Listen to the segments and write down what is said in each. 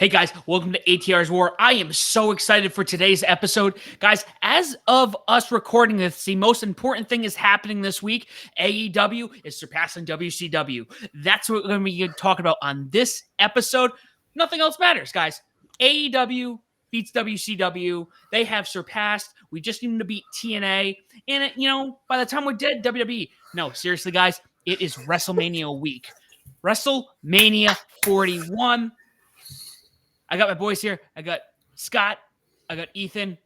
Hey guys, welcome to ATR's War. I am so excited for today's episode. Guys, as of us recording this, the most important thing is happening this week. AEW is surpassing WCW. That's what we're going to be talking about on this episode. Nothing else matters, guys. AEW beats WCW. They have surpassed. We just need them to beat TNA. And, by the time we're dead, WWE. No, seriously, guys, it is WrestleMania week. WrestleMania 41. I got my boys here. I got Scott. I got Ethan.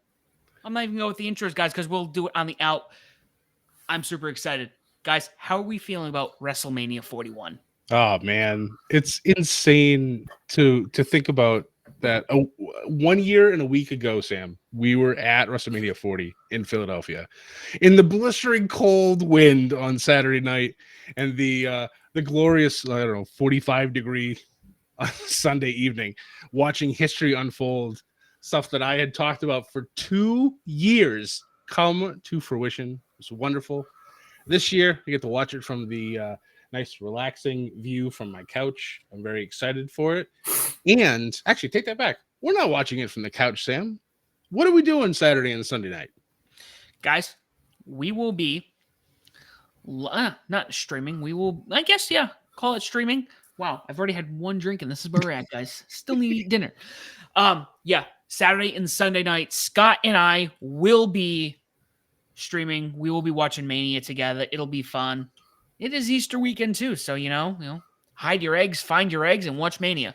I'm not even going with the intros, guys, because we'll do it on the out. I'm super excited. Guys, how are we feeling about WrestleMania 41? Oh, man. It's insane to think about that. 1 year and a week ago, Sam, we were at WrestleMania 40 in Philadelphia in the blistering cold wind on Saturday night and the glorious, 45-degree Sunday evening, watching history unfold, stuff that I had talked about for 2 years come to fruition. It's wonderful. This year, I get to watch it from the nice, relaxing view from my couch. I'm very excited for it. And actually, take that back. We're not watching it from the couch, Sam. What are we doing Saturday and Sunday night? Guys, we will be not streaming. We will, I guess, call it streaming. Wow, I've already had one drink and this is where we're at, guys. Still need to eat dinner. Saturday and Sunday night, Scott and I will be streaming. We will be watching Mania together. It'll be fun. It is Easter weekend too, so hide your eggs, find your eggs, and watch Mania.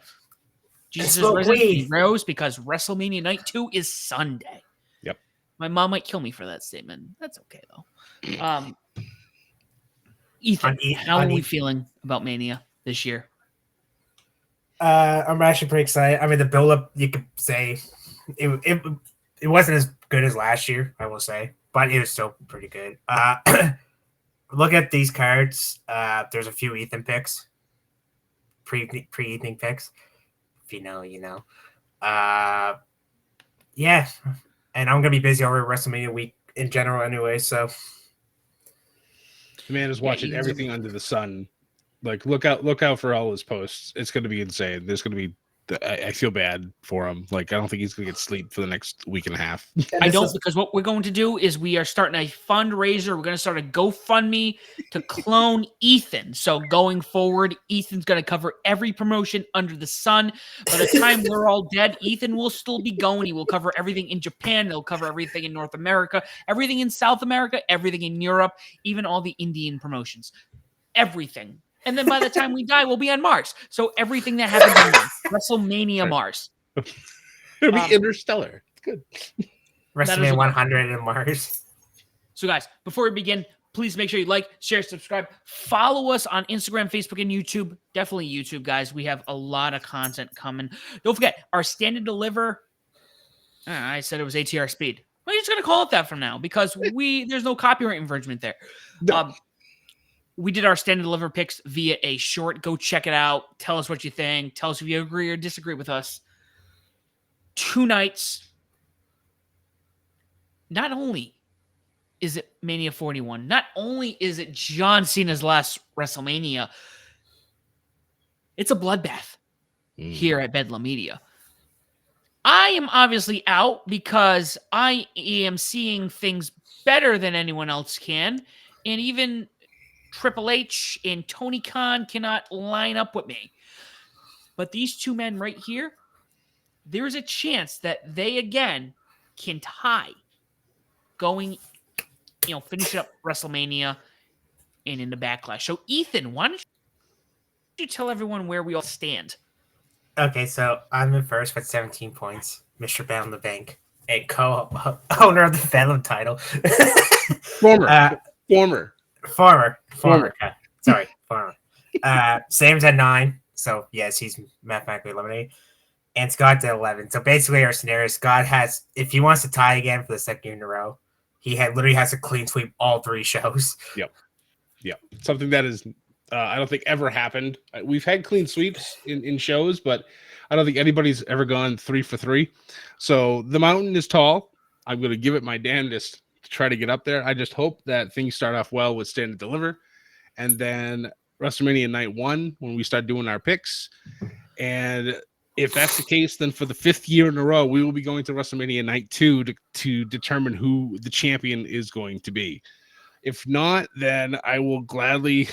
Jesus is risen. He rose because WrestleMania Night 2 is Sunday. Yep. My mom might kill me for that statement. That's okay though. Ethan, how are we feeling about Mania this year? I'm actually pretty excited. I mean, the build-up, you could say, it wasn't as good as last year, I will say, but it was still pretty good. Look at these cards. There's a few Ethan picks, pre-Ethan picks. If you know, you know. Yeah, and I'm gonna be busy over WrestleMania week in general, anyway. So, the man is watching everything under the sun. Like, look out for all his posts. It's going to be insane. There's going to be, I feel bad for him. Like, I don't think he's going to get sleep for the next week and a half. I don't, because what we're going to do is we are starting a fundraiser. We're going to start a GoFundMe to clone Ethan. So going forward, Ethan's going to cover every promotion under the sun. By the time we're all dead, Ethan will still be going. He will cover everything in Japan. He'll cover everything in North America, everything in South America, everything in Europe, even all the Indian promotions. Everything. And then by the time we die, we'll be on Mars. So everything that happens on Mars, WrestleMania Mars. It'll be interstellar. It's good. WrestleMania 100 in Mars. So guys, before we begin, please make sure you like, share, subscribe. Follow us on Instagram, Facebook, and YouTube. Definitely YouTube, guys. We have a lot of content coming. Don't forget, our stand and deliver. I said it was ATR Speed. We're just going to call it that from now because there's no copyright infringement there. No. We did our stand and deliver picks via a short. Go check it out. Tell us what you think. Tell us if you agree or disagree with us. 2 nights. Not only is it Mania 41, not only is it John Cena's last WrestleMania, it's a bloodbath here at Bedlam Media. I am obviously out because I am seeing things better than anyone else can. And even Triple H and Tony Khan cannot line up with me. But these two men right here, there's a chance that they again can tie going, finish up WrestleMania and into Backlash. So Ethan, why don't you tell everyone where we all stand? Okay, so I'm in first with 17 points. Mr. Bell in the Bank and co-owner of the Bedlam title. Former. Okay. Sorry, former. Sam's at 9, so yes, he's mathematically eliminated. And Scott's at 11. So basically, our scenario: Scott has, if he wants to tie again for the second year in a row, he literally has to clean sweep all 3 shows. Yep. Something that is, I don't think ever happened. We've had clean sweeps in shows, but I don't think anybody's ever gone 3 for 3. So the mountain is tall. I'm going to give it my damnedest to try to get up there. I just hope that things start off well with stand and deliver, and then WrestleMania night 1 when we start doing our picks, and if that's the case, then for the 5th year in a row, we will be going to WrestleMania Night 2 to determine who the champion is going to be. If not, then I will gladly,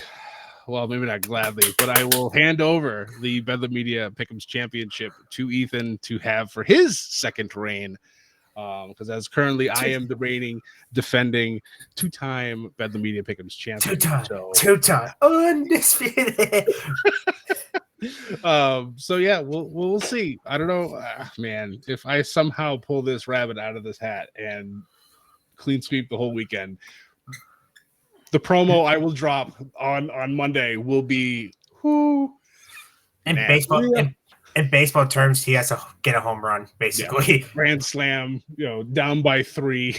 well, maybe not gladly, but I will hand over the Bedlam Media Pick-em's Championship to Ethan to have for his second reign. Because as currently I am the reigning, defending, 2-time Bedlam Media Pick-em's champion. Two-time, undisputed. So yeah, we'll see. I don't know, man. If I somehow pull this rabbit out of this hat and clean sweep the whole weekend, the promo I will drop on Monday will be who. In baseball terms, he has to get a home run, basically. Yeah. Grand slam, down by 3,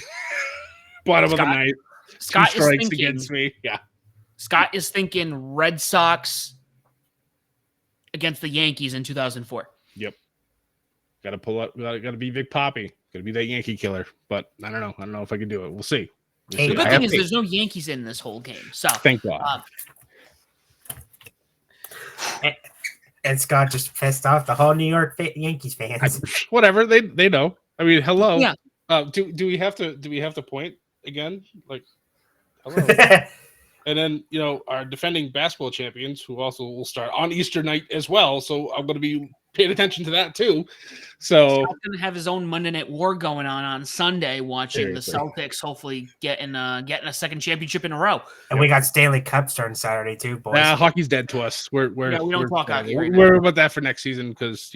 bottom of the ninth. Scott 2 strikes against me. Yeah. Scott is thinking Red Sox against the Yankees in 2004. Yep. Got to pull up. Got to be Big Papi. Got to be that Yankee killer. But I don't know. I don't know if I can do it. We'll see. The good thing is there's no Yankees in this whole game. So thank God. And Scott just pissed off the whole New York Yankees fans. Whatever, they know. I mean, hello. Yeah. Do we have to point again? Like, hello. And then our defending basketball champions, who also will start on Easter night as well. So I'm going to be paying attention to that too. So Scott's going to have his own Monday Night War going on Sunday, watching the Celtics hopefully getting a second championship in a row. And we got Stanley Cup starting Saturday too, boys. Hockey's dead to us. We don't talk hockey right now. We're about that for next season because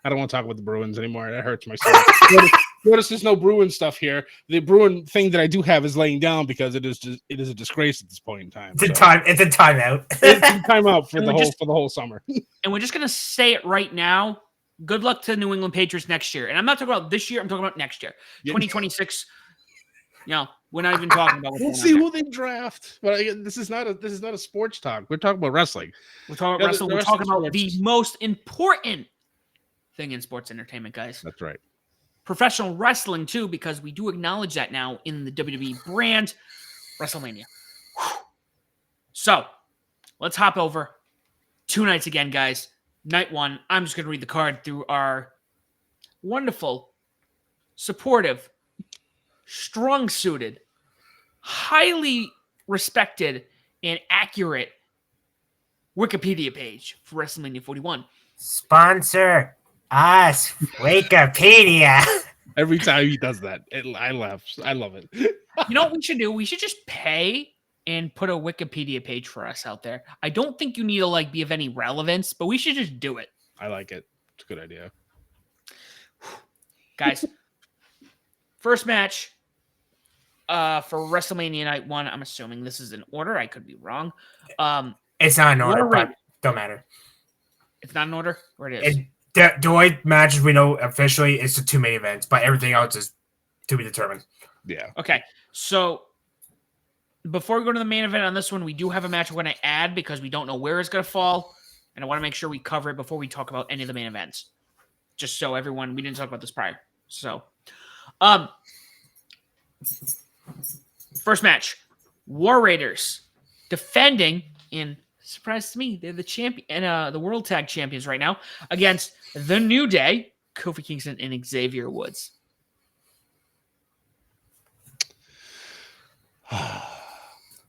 I don't want to talk about the Bruins anymore. That hurts my soul. Notice there's no Bruin stuff here. The Bruin thing that I do have is laying down because it is a disgrace at this point in time. It's a timeout. It's a timeout for the whole summer. And we're just gonna say it right now. Good luck to New England Patriots next year. And I'm not talking about this year. I'm talking about next year, 2026. We're not even talking about. We'll see who they draft. But this is not a sports talk. We're talking about wrestling. We're talking about wrestling. We're talking about the most important thing in sports entertainment, guys. That's right. Professional wrestling too, because we do acknowledge that now in the WWE brand, WrestleMania. So let's hop over 2 nights again, guys. Night 1, I'm just going to read the card through our wonderful, supportive, strong-suited, highly respected, and accurate Wikipedia page for WrestleMania 41. Sponsor us, Wikipedia. Every time he does that, I laugh. I love it. You know what we should do? We should just pay and put a Wikipedia page for us out there. I don't think you need to be of any relevance, but we should just do it. I like it. It's a good idea. Guys, first match for WrestleMania Night 1. I'm assuming this is in order. I could be wrong. It's not in order, but don't matter. It's not in order? Or it is? The only matches we know officially is the 2 main events, but everything else is to be determined. Yeah. Okay, so before we go to the main event on this one, we do have a match we're going to add because we don't know where it's going to fall, and I want to make sure we cover it before we talk about any of the main events. Just so everyone, we didn't talk about this prior. So, first match, War Raiders defending in, surprise to me, they're the champion and the World Tag Champions right now against the New Day, Kofi Kingston and Xavier Woods.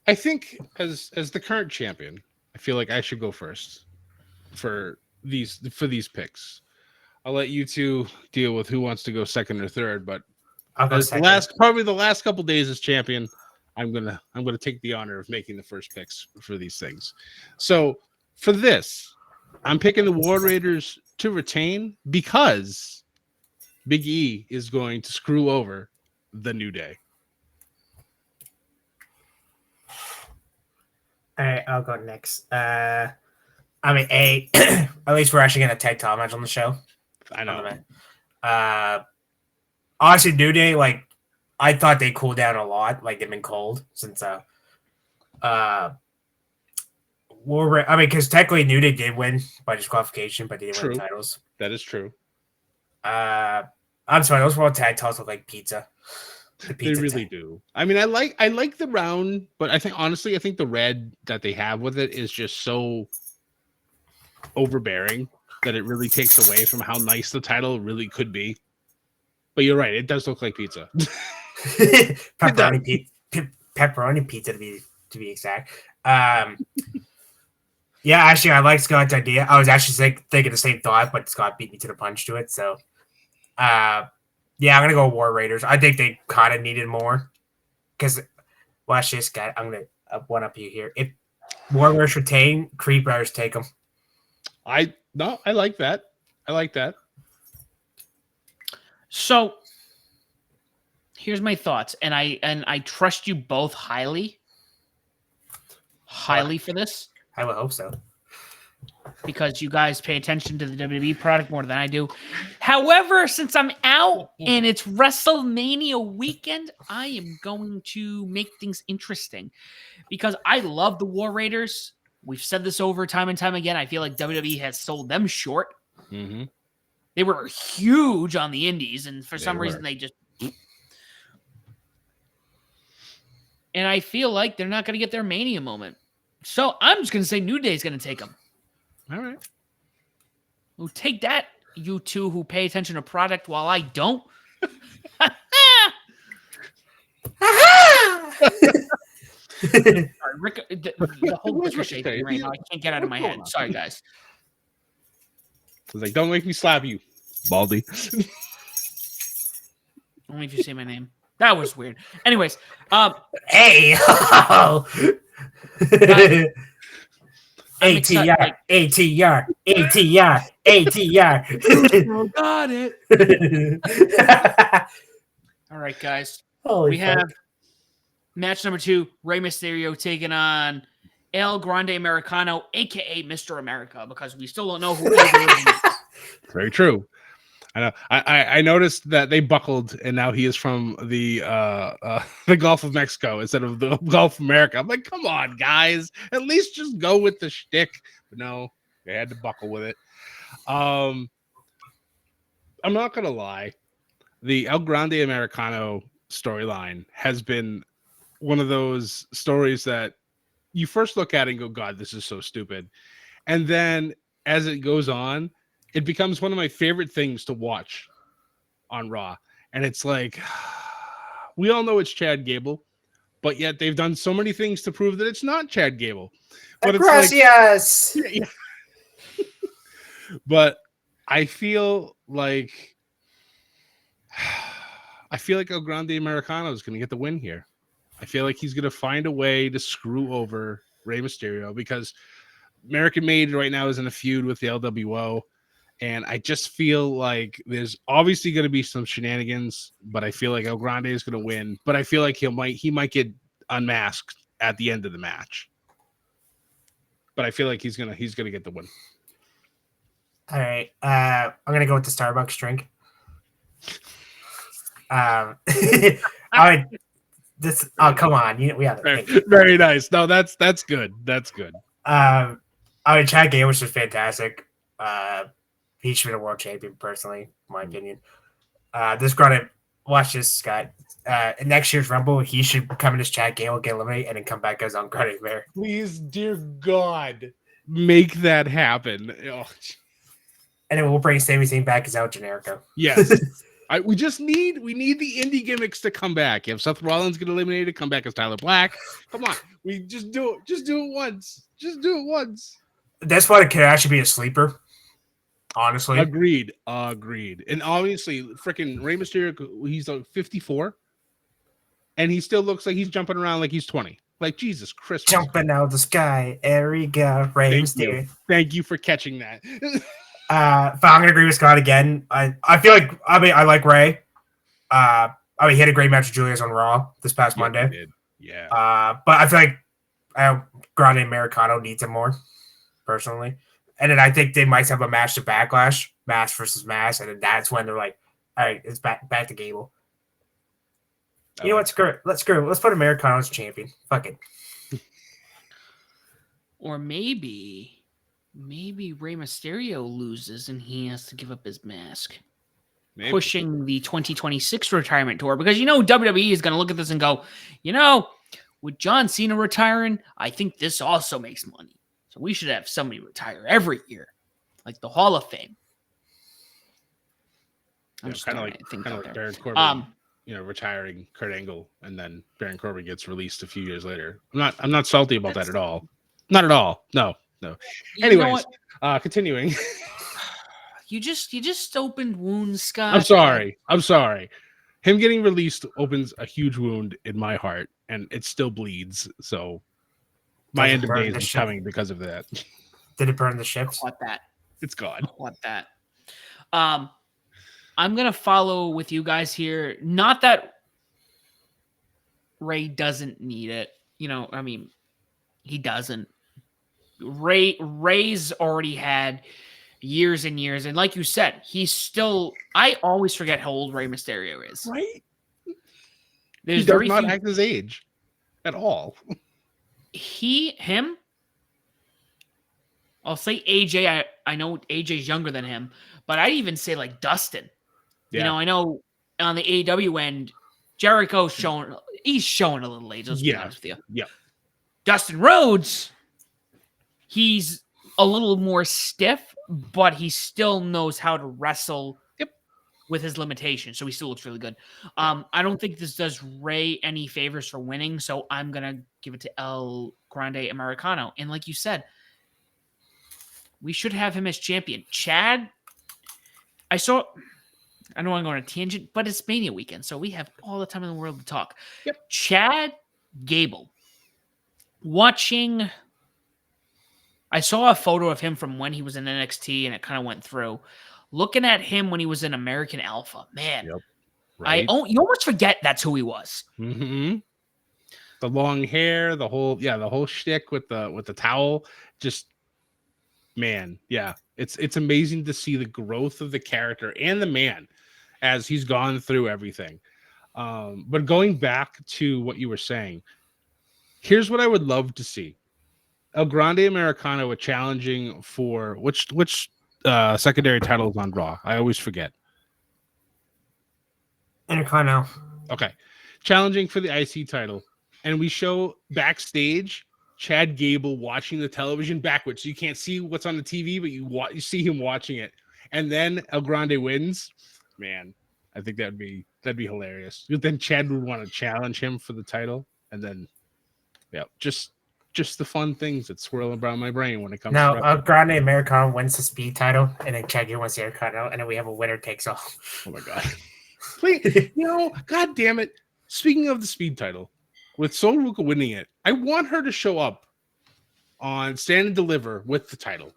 I think as the current champion, I feel like I should go first for these picks. I'll let you two deal with who wants to go second or third, but as the last couple days as champion, I'm gonna take the honor of making the first picks for these things. So for this, I'm picking the War Raiders to retain because Big E is going to screw over the New Day. All right, I'll go next. At least we're actually going to tag Tom match on the show. I know. Honestly, New Day, I thought they cooled down a lot. They've been cold since because technically New Day did win by disqualification, but they didn't win the titles. That is true. I'm sorry, those World Tag titles look like pizza. They really do. I mean, I like the round, but I think the red that they have with it is just so overbearing. that it really takes away from how nice the title really could be. But you're right, it does look like pizza. Pepperoni pizza to be exact. Yeah, actually, I like Scott's idea. I was actually thinking the same thought, but Scott beat me to the punch to it. So, yeah, I'm gonna go War Raiders. I think they kind of needed more because watch this guy. I'm gonna one up you here. If War Raiders retain, Creed Brothers take them. I like that. I like that. So here's my thoughts, and I trust you both highly for this. I would hope so. Because you guys pay attention to the WWE product more than I do. However, since I'm out and it's WrestleMania weekend, I am going to make things interesting because I love the War Raiders. We've said this over time and time again. I feel like WWE has sold them short. Mm-hmm. They were huge on the indies, and for some reason they just... And I feel like they're not going to get their Mania moment. So I'm just going to say New Day is going to take them. All right. Well, take that, you two who pay attention to product while I don't. Sorry, Rick, the whole ricochet thing right now, I can't get out of my head. Sorry, guys. I was like, don't make me slap you, Baldy. Only if you say my name. That was weird. Anyways, hey, ATR, ATR, ATR, ATR. Got it. All right, guys. We have match number 2, Rey Mysterio taking on El Grande Americano, a.k.a. Mr. America, because we still don't know who he is. Very true. I know. I noticed that they buckled, and now he is from the Gulf of Mexico instead of the Gulf of America. I'm like, come on, guys, at least just go with the shtick. But no, they had to buckle with it. I'm not gonna lie, the El Grande Americano storyline has been one of those stories that you first look at and go, God, this is so stupid, and then as it goes on, it becomes one of my favorite things to watch on Raw. And it's like, we all know it's Chad Gable, but yet they've done so many things to prove that it's not Chad Gable. But Gracias. It's like, yeah. But I feel like El Grande Americano is going to get the win here. I feel like he's going to find a way to screw over Rey Mysterio because American Made right now is in a feud with the LWO. And I just feel like there's obviously going to be some shenanigans, but I feel like El Grande is going to win. But I feel like he might get unmasked at the end of the match. But I feel like he's gonna get the win. All right, I'm gonna go with the Starbucks drink. All right, this. Oh, come on, we have it. Very nice. No, that's good. That's good. I mean, Chad Gable was just fantastic. He should be a world champion, personally, in my opinion. This gonna watch this, Scott. In next year's Rumble, he should come in as Chad Gable, get eliminated, and then come back as on Grande Bear. Please, dear God, make that happen. Oh. And then we'll bring Sami Zayn back as El Generico. Yes. We need the indie gimmicks to come back. If Seth Rollins get eliminated, come back as Tyler Black. Come on. We just do it. Just do it once. Just do it once. That's why it could actually be a sleeper. Honestly. Agreed. And obviously, freaking Rey Mysterio, he's like 54. And he still looks like he's jumping around like he's 20. Like, Jesus Christ. Jumping out of the sky. There we go. Rey Mysterio. Thank you for catching that. But I'm gonna agree with Scott again. I feel like I like Ray. He had a great match with Julius on Raw this past Monday. He did. Yeah. But I feel like Grande Americano needs him more, personally. And then I think they might have a match to Backlash, Mass versus Mass, and then that's when they're like, all right, it's back to Gable. You know what? Screw it. Let's put Americano as champion. Fuck it. Or maybe Rey Mysterio loses and he has to give up his mask. Maybe. Pushing the 2026 retirement tour. Because, WWE is going to look at this and go, with John Cena retiring, I think this also makes money. So we should have somebody retire every year. like the Hall of Fame. I'm just kind of throwing things out like there. Baron Corbin, retiring Kurt Angle, and then Baron Corbin gets released a few years later. I'm not salty about that at all. Not at all. No. Anyways, continuing. You just opened wounds, Scott. I'm sorry. Him getting released opens a huge wound in my heart, and it still bleeds. So my end of days is coming because of that. Did it burn the ships? What that? It's gone. What that? I'm gonna follow with you guys here. Not that Ray doesn't need it. I mean, he doesn't. Ray's already had years and years, and like you said, he's still. I always forget how old Rey Mysterio is. Right? There's he does not act his age at all. Him. I'll say AJ. I know AJ's younger than him, but I'd even say like Dustin. Yeah. I know on the AEW end, Jericho's showing. He's showing a little age. Let's be honest with you. Yeah. Dustin Rhodes. He's a little more stiff, but he still knows how to wrestle with his limitations. So he still looks really good. I don't think this does Ray any favors for winning. So I'm going to give it to El Grande Americano. And like you said, we should have him as champion. Chad, I don't want to go on a tangent, but it's Mania weekend. So we have all the time in the world to talk. Yep. Chad Gable. I saw a photo of him from when he was in NXT and it kind of went through. Looking at him when he was in American Alpha, man, right. You almost forget that's who he was. Mm-hmm. The long hair, the whole shtick with the towel, just man, yeah. It's amazing to see the growth of the character and the man as he's gone through everything. But going back to what you were saying, here's what I would love to see. El Grande Americano challenging for which secondary title is on Raw? I always forget. Intercontinental. Okay. Challenging for the IC title. And we show backstage Chad Gable watching the television backwards. So you can't see what's on the TV, but you see him watching it. And then El Grande wins. Man, I think that'd be hilarious. Then Chad would want to challenge him for the title. And then just the fun things that swirl around my brain when it comes to El Grande Americano wins the speed title, and then Chad Gable wins the Intercontinental, and then we have a winner takes all. Oh my god. Please, god damn it. Speaking of the speed title, with Sol Ruka winning it, I want her to show up on Stand and Deliver with the title.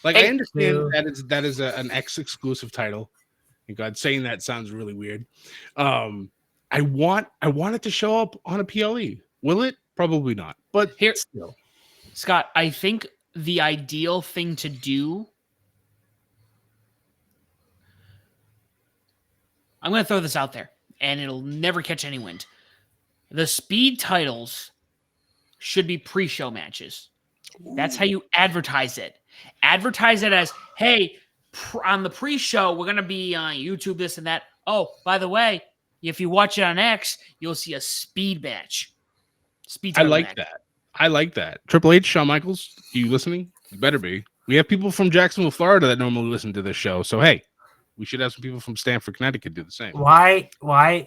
Like, I understand that is an X exclusive title. And God, saying that sounds really weird. I want it to show up on a PLE. Will it? Probably not. But here, still. Scott, I think the ideal thing to do. I'm going to throw this out there, and it'll never catch any wind. The speed titles should be pre-show matches. That's how you advertise it. Advertise it as, hey, on the pre-show, we're going to be on YouTube, this and that. Oh, by the way, if you watch it on X, you'll see a speed match. I like that. Triple H, Shawn Michaels, you listening? You better be. We have people from Jacksonville, Florida that normally listen to this show. So, hey, we should have some people from Stamford, Connecticut do the same. Why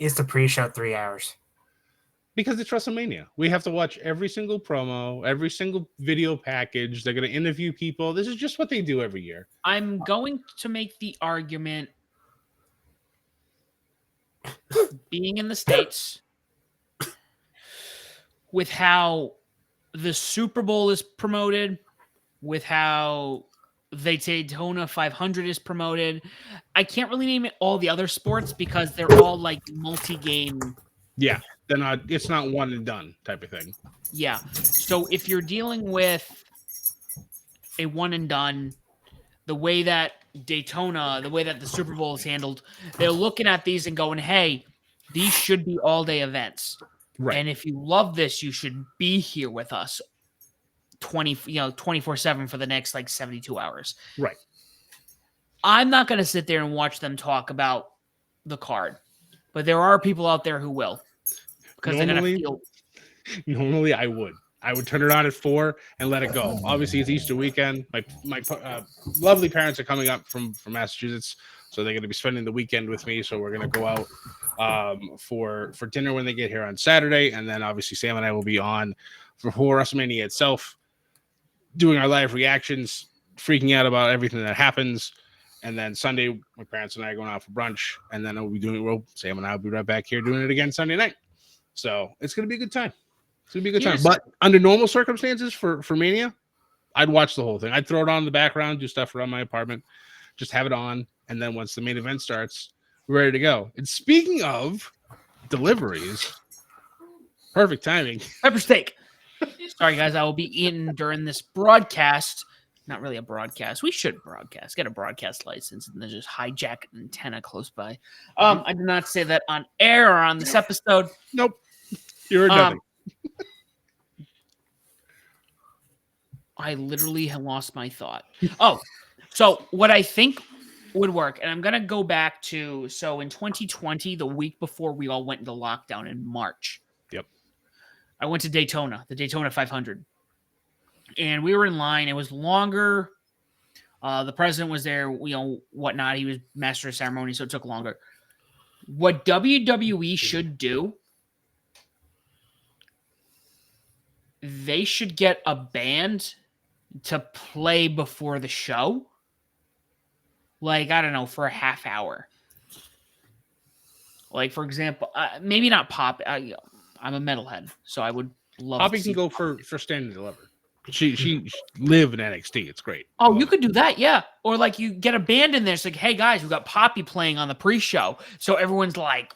is the pre-show 3 hours? Because it's WrestleMania. We have to watch every single promo, every single video package. They're going to interview people. This is just what they do every year. I'm going to make the argument, being in the States, with how the Super Bowl is promoted, with how the Daytona 500 is promoted. I can't really name it all the other sports because they're all like multi-game. Yeah, they're not. It's not one and done type of thing. Yeah. So if you're dealing with a one and done, the way that Daytona, the way that the Super Bowl is handled, they're looking at these and going, hey, these should be all-day events. Right. And if you love this, you should be here with us 24/7 for the next like 72 hours. Right. I'm not going to sit there and watch them talk about the card, but there are people out there who will, because they're going to feel. Normally, I would. I would turn it on at 4 and let it go. Obviously, it's Easter weekend. My lovely parents are coming up from Massachusetts, so they're going to be spending the weekend with me. So we're going to go out for dinner when they get here on Saturday, and then obviously Sam and I will be on for WrestleMania itself, doing our live reactions, freaking out about everything that happens. And then Sunday, my parents and I are going out for brunch, and then Sam and I will be right back here doing it again Sunday night. So it's going to be a good time. It's going to be a good time. But under normal circumstances for Mania, I'd watch the whole thing. I'd throw it on in the background, do stuff around my apartment, just have it on. And then once the main event starts, we're ready to go. And speaking of deliveries, perfect timing. Pepper steak. Sorry, guys. I will be eating during this broadcast. Not really a broadcast. We should broadcast. Get a broadcast license and then just hijack an antenna close by. I did not say that on air or on this episode. Nope. You're nothing. I literally have lost my thought. Oh, so what I think would work, and I'm going to go back to, so in 2020, the week before we all went into lockdown in March. Yep. I went to Daytona, the Daytona 500. And we were in line. It was longer. The president was there, whatnot. He was master of ceremony, so it took longer. What WWE should do, they should get a band to play before the show. Like, I don't know, for a half hour. Like, for example, maybe not Pop. I'm a metalhead, so I would love Poppy can go for Stand and Deliver. She live in NXT. It's great. Oh, you could do that, yeah. Or like you get a band in there. It's like, hey guys, we got Poppy playing on the pre-show, so everyone's like,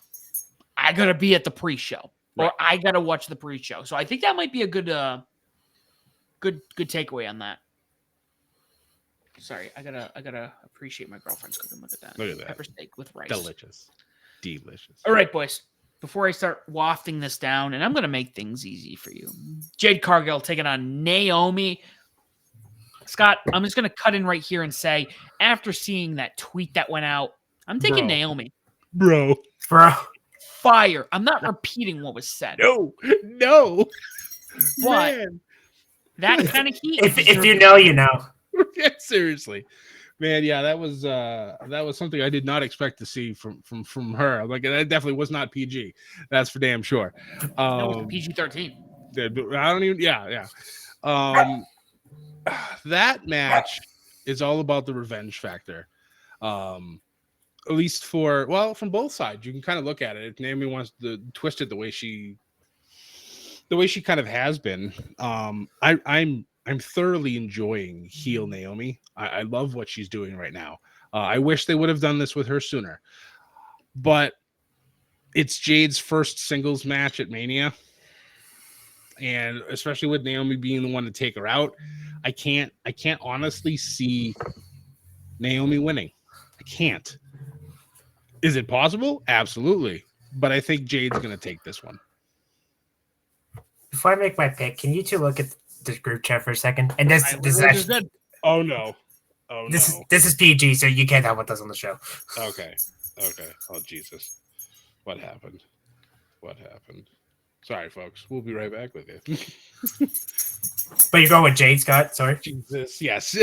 I gotta be at the pre-show, or I gotta watch the pre-show. So I think that might be a good takeaway on that. Sorry, I gotta appreciate my girlfriend's cooking. Look at that. Look at that. Pepper steak with rice. Delicious. All right, boys. Before I start wafting this down, and I'm going to make things easy for you. Jade Cargill taking on Naomi. Scott, I'm just going to cut in right here and say, after seeing that tweet that went out, I'm taking Naomi. Bro. Fire. I'm not repeating what was said. No. But Man. that kind of heat. If you know, you know. Yeah, seriously. Man, yeah, that was something I did not expect to see from her. Like, that definitely was not PG. That's for damn sure. PG-13. I don't even. Yeah. That match is all about the revenge factor. At least from both sides, you can kind of look at it. If Naomi wants to twist it the way she kind of has been. I'm thoroughly enjoying heel Naomi. I love what she's doing right now. I wish they would have done this with her sooner. But it's Jade's first singles match at Mania. And especially with Naomi being the one to take her out, I can't honestly see Naomi winning. I can't. Is it possible? Absolutely. But I think Jade's going to take this one. Before I make my pick, can you two look at this group chat for a second? And this is actually, oh no. This is PG, so you can't have what does on the show. Okay. Oh Jesus. What happened? Sorry, folks. We'll be right back with you. But you're going with Jade, Scott? Sorry. Jesus, yes.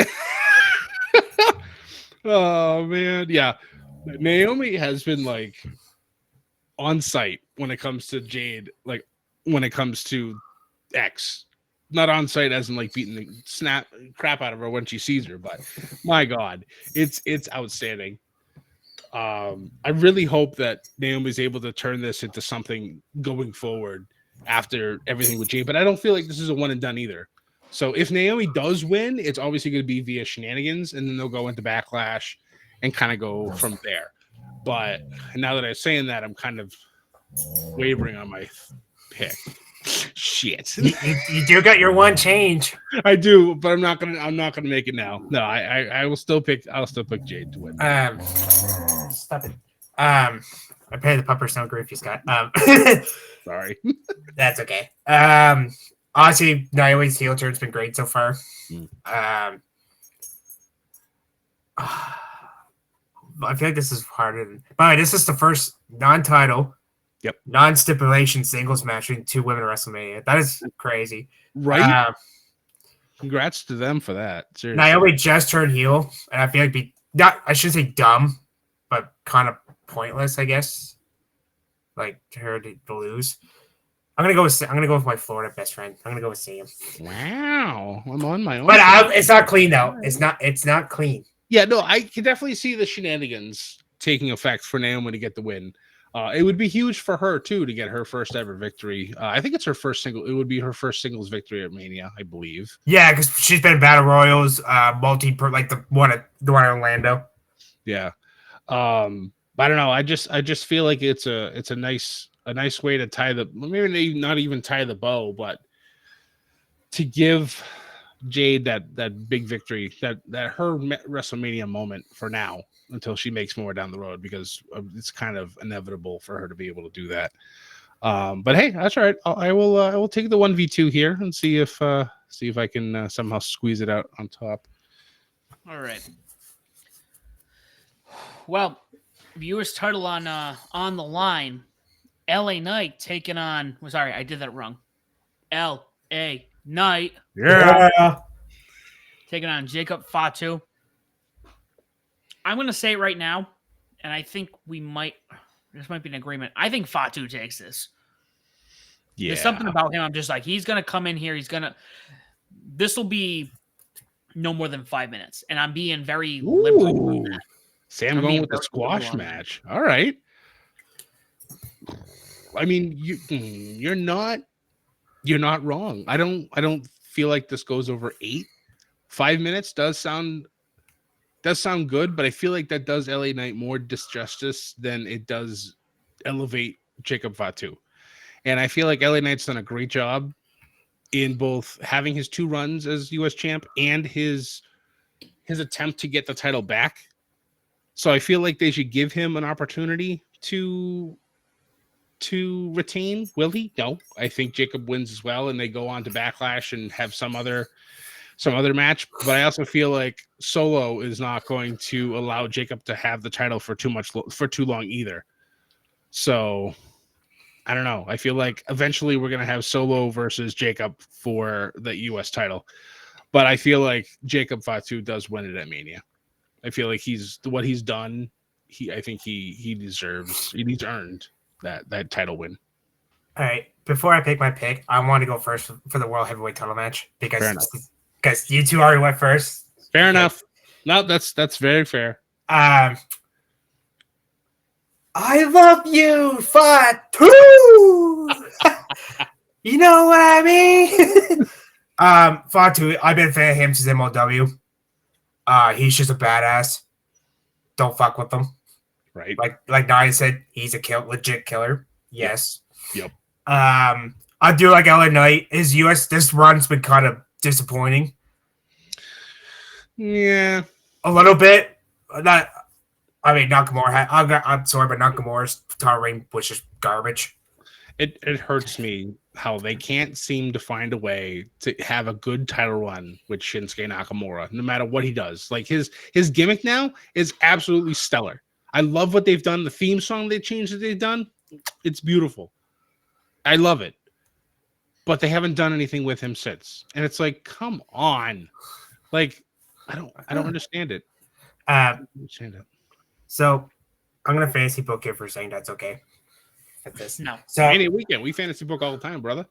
Oh man, yeah. Naomi has been like on site when it comes to Jade, like when it comes to X. Not on site as in like beating the crap out of her when she sees her, but my God, it's outstanding. I really hope that Naomi's able to turn this into something going forward after everything with Jade, but I don't feel like this is a one and done either. So if Naomi does win, it's obviously going to be via shenanigans, and then they'll go into Backlash and kind of go from there. But now that I'm saying that, I'm kind of wavering on my pick. Shit. You do got your one change. I do, but I'm not gonna make it now. No, I'll still pick Jade to win. Stop it. I pay the puppers don't agree with you, Scott. Sorry. That's okay. Honestly, Naomi's heel turn's been great so far. I feel like this is harder than. By the way, this is the first non-title non-stipulation singles match between two women at WrestleMania. That is crazy. Right? Congrats to them for that. Seriously. Naomi just turned heel, and I feel like I shouldn't say dumb, but kind of pointless, I guess. Like her to lose. I'm gonna go with my Florida best friend. I'm gonna go with Sam. Wow, I'm on my own. But it's not clean though. It's not clean. Yeah, no, I can definitely see the shenanigans taking effect for Naomi to get the win. It would be huge for her too to get her first ever victory. I think it's her first single. It would be her first singles victory at Mania, I believe. Yeah, because she's been in Battle Royals, like the one in Orlando. Yeah, but I don't know. I just feel like it's a nice way to tie maybe not even tie the bow, but to give Jade that big victory, that her WrestleMania moment for now, until she makes more down the road, because it's kind of inevitable for her to be able to do that. But hey, that's all right. I will take the 1v2 here and see if I can somehow squeeze it out on top. All right. Well, viewers title on the line. LA Knight taking on. Sorry, I did that wrong. LA Knight. Yeah. Taking on Jacob Fatu. I'm going to say it right now, and I think this might be an agreement. I think Fatu takes this. Yeah. There's something about him. I'm just like, he's going to come in here. This will be no more than 5 minutes, and I'm being very liberal. Sam going with the squash match. All right. I mean, you're not wrong. I don't feel like this goes over 8. 5 minutes does sound good, but I feel like that does LA Knight more disjustice than it does elevate Jacob Fatu. And I feel like LA Knight's done a great job in both having his 2 runs as US champ and his attempt to get the title back. So I feel like they should give him an opportunity to retain. Will he? No. I think Jacob wins as well, and they go on to Backlash and have some other match. But I also feel like Solo is not going to allow Jacob to have the title for too long either. So I don't know. I feel like eventually we're going to have Solo versus Jacob for the US title. But I feel like Jacob Fatu does win it at Mania. I feel like what he's done. I think he's earned that title win. All right. Before I pick my pick, I want to go first for the World Heavyweight title match because you two already went first. Fair enough. No, that's very fair. I love you, Fatu. You know what I mean? Fatu, I've been a fan of him since MLW. He's just a badass. Don't fuck with him. Right. Like Nia said, he's a legit killer. Yes. Yep. I do like LA Knight. His this run's been kind of disappointing. Yeah. A little bit. Nakamura. I'm sorry, but Nakamura's title reign was just garbage. It hurts me how they can't seem to find a way to have a good title run with Shinsuke Nakamura, no matter what he does. Like his gimmick now is absolutely stellar. I love what they've done. The theme song they changed that they've done, it's beautiful. I love it. But they haven't done anything with him since. And it's like, come on. Like, I don't understand it. So I'm gonna fantasy book it for a second. That's okay. At this. No. So any weekend, we fantasy book all the time, brother.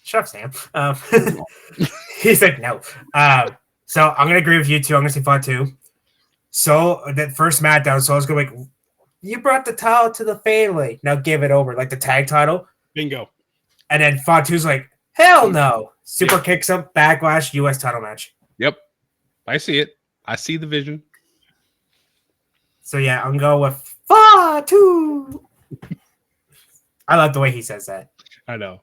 Shut up, Sam. He's like, no. So I'm gonna agree with you too. I'm gonna say Fatu. So that first SmackDown, so I was going like, you brought the title to the family. Now give it over, like the tag title. Bingo. And then Fatu's like, hell no. Super kicks him, Backlash, US title match. Yep. I see it. I see the vision. So yeah, I'm going with Fatu. I love the way he says that. I know.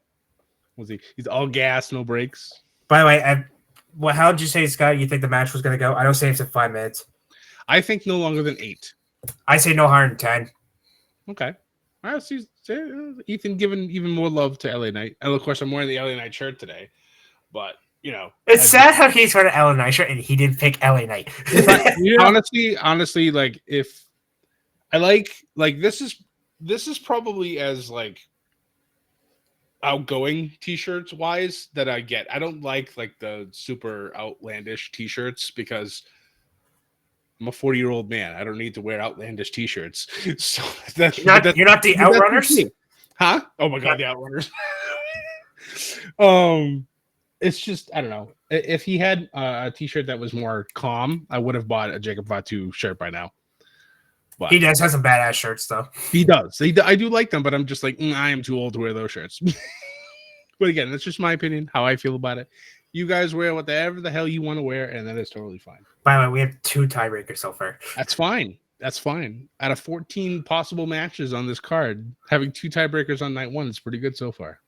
He's all gas, no brakes. By the way, how did you say, Scott, you think the match was going to go? I don't say it's in 5 minutes. I think no longer than 8. I say no higher than 10. Okay. All right. See, Ethan giving even more love to LA Knight. And of course, I'm wearing the LA Knight shirt today. But, it's sad how he's wearing an LA Knight shirt and he didn't pick LA Knight. Honestly, like if I like this is this is probably as like outgoing t-shirts wise that I get. I don't like the super outlandish t-shirts because I'm a 40-year-old man. I don't need to wear outlandish t-shirts. So You're not the Outrunners? Huh? Oh my god, the Outrunners. It's just, I don't know. If he had a t-shirt that was more calm, I would have bought a Jacob Fatu shirt by now. But he does have some badass shirts, though. He does. I do like them, but I'm just like, I am too old to wear those shirts. But again, that's just my opinion, how I feel about it. You guys wear whatever the hell you want to wear, and that is totally fine. By the way, we have 2 tiebreakers so far. That's fine. That's fine. Out of 14 possible matches on this card, having 2 tiebreakers on night 1 is pretty good so far.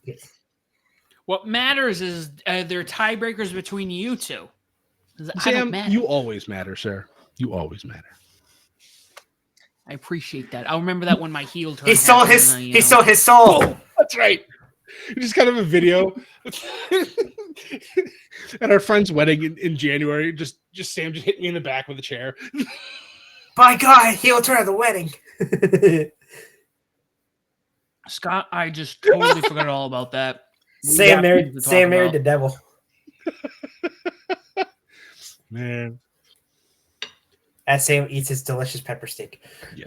Yes. What matters is there are tiebreakers between you two. Sam, you always matter, sir. You always matter. I appreciate that. I'll remember that when my heel turn. He sold his soul. Oh, that's right. Just kind of a video at our friend's wedding in January. Just Sam just hit me in the back with a chair. By God, heel turn at the wedding. Scott, I just totally forgot all about that. Sam married the devil. Man. As Sam eats his delicious pepper steak. Yeah.